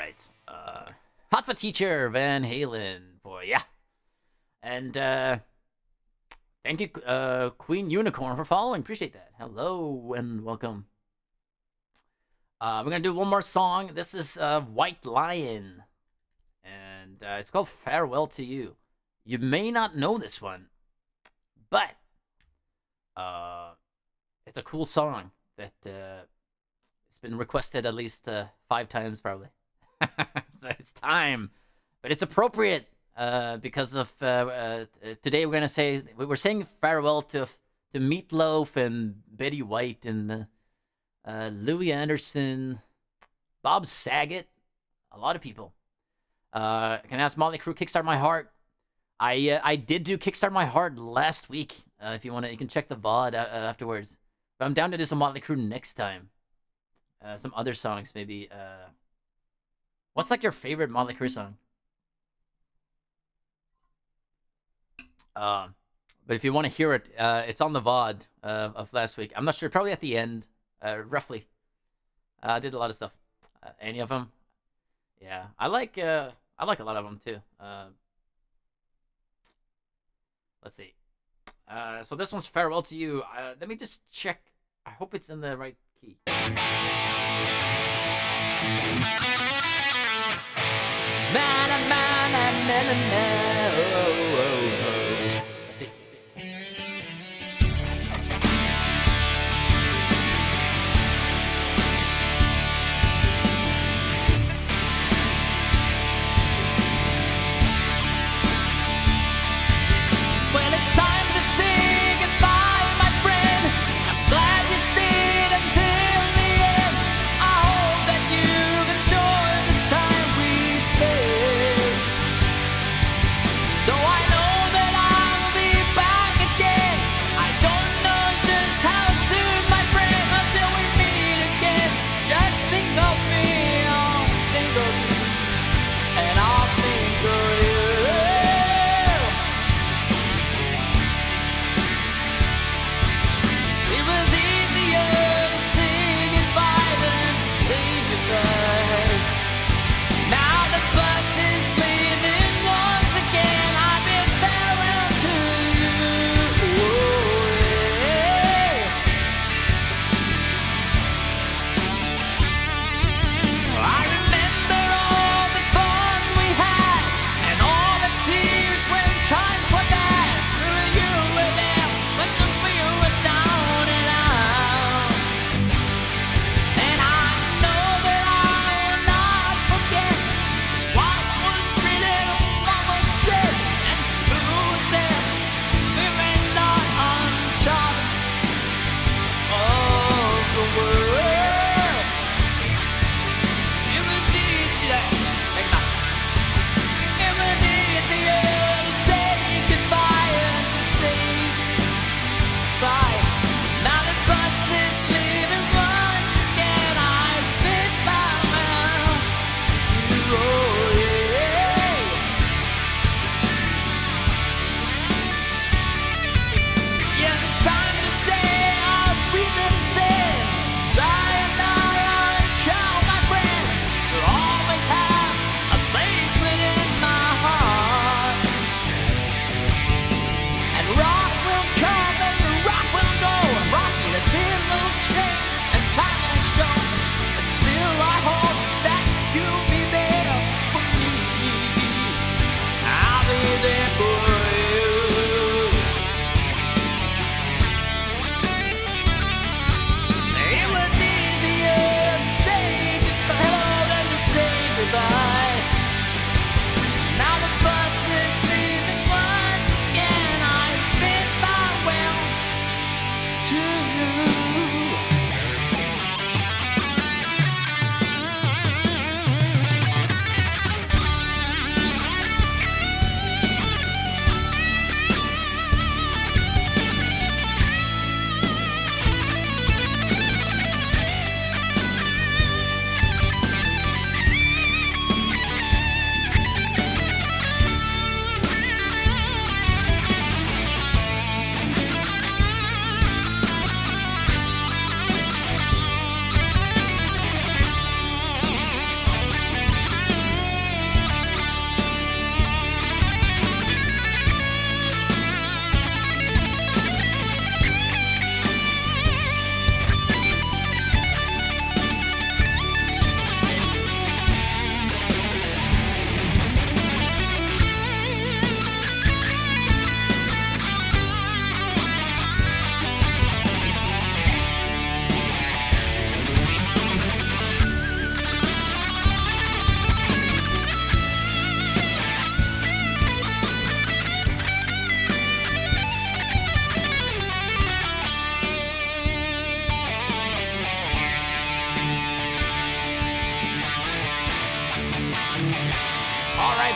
D: right. Hot for Teacher, Van Halen, boy, yeah. And thank you, Queen Unicorn, for following. Appreciate that. Hello and welcome. We're gonna do one more song. This is White Lion, and it's called Farewell to You. You may not know this one, but it's a cool song that it's been requested at least 5 times probably. So it's time, but it's appropriate because of today we're saying farewell to Meat Loaf and Betty White and Louis Anderson, Bob Saget, a lot of people. I can ask Motley Crue, Kickstart My Heart. I did do Kickstart My Heart last week. If you want to, you can check the VOD afterwards. But I'm down to do some Motley Crue next time. Some other songs, maybe. What's like your favorite Motley Crue song? But if you want to hear it, it's on the VOD of last week. I'm not sure, probably at the end, roughly. I did a lot of stuff. Any of them? Yeah, I like a lot of them too. Let's see. So this one's Farewell to You. Let me just check. I hope it's in the right key. Let's see. Well, it's time to say goodbye, my friend. I'm glad you stayed until the end. I hope that you've enjoyed the time we spent. Though I know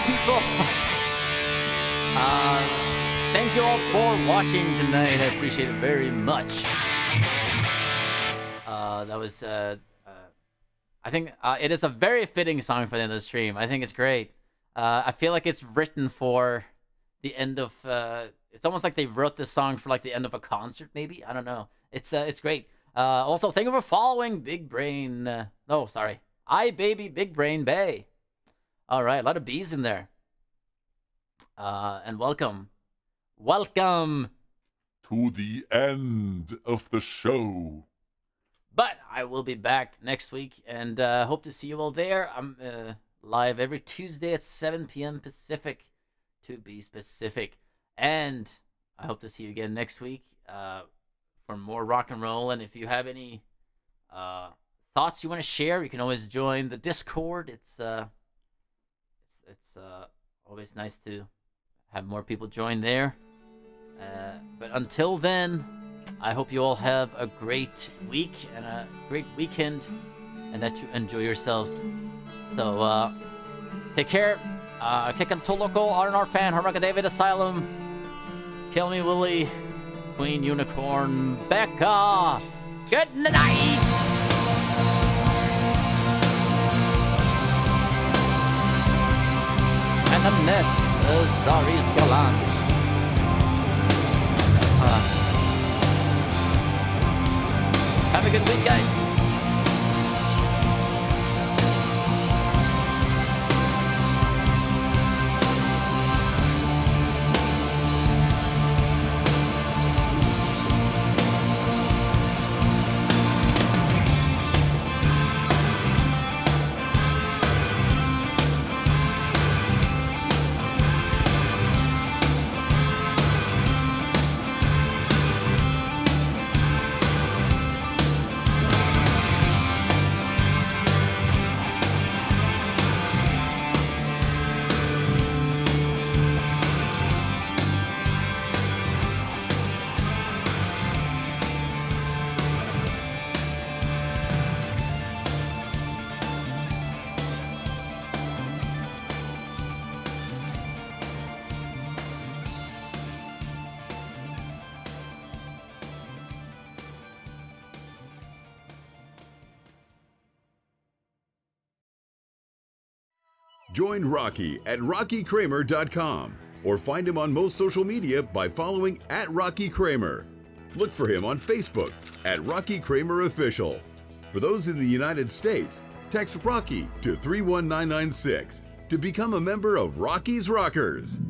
D: people. Thank you all for watching tonight. I appreciate it very much. That was, I think it is a very fitting song for the end of the stream. I think it's great. I feel like it's written for the end of, it's almost like they wrote this song for like the end of a concert, maybe. I don't know. It's great. Also, thank you for following Big Brain. No, sorry. Baby Big Brain Bay. All right, a lot of B's in there. And welcome. Welcome
E: to the end of the show.
D: But I will be back next week, and hope to see you all there. I'm live every Tuesday at 7 p.m. Pacific, to be specific. And I hope to see you again next week for more rock and roll. And if you have any thoughts you want to share, you can always join the Discord. It's always nice to have more people join there. But until then, I hope you all have a great week and a great weekend, and that you enjoy yourselves. So, take care. Kickin' Toloco, R&R Fan, Haraka David Asylum, Kill Me Willie, Queen Unicorn, Becca. Good night! And Annette Zaris Galant. Have a good week, guys.
C: Join Rocky at RockyKramer.com or find him on most social media by following @RockyKramer. Look for him on Facebook @RockyKramerOfficial. For those in the United States, text Rocky to 31996 to become a member of Rocky's Rockers.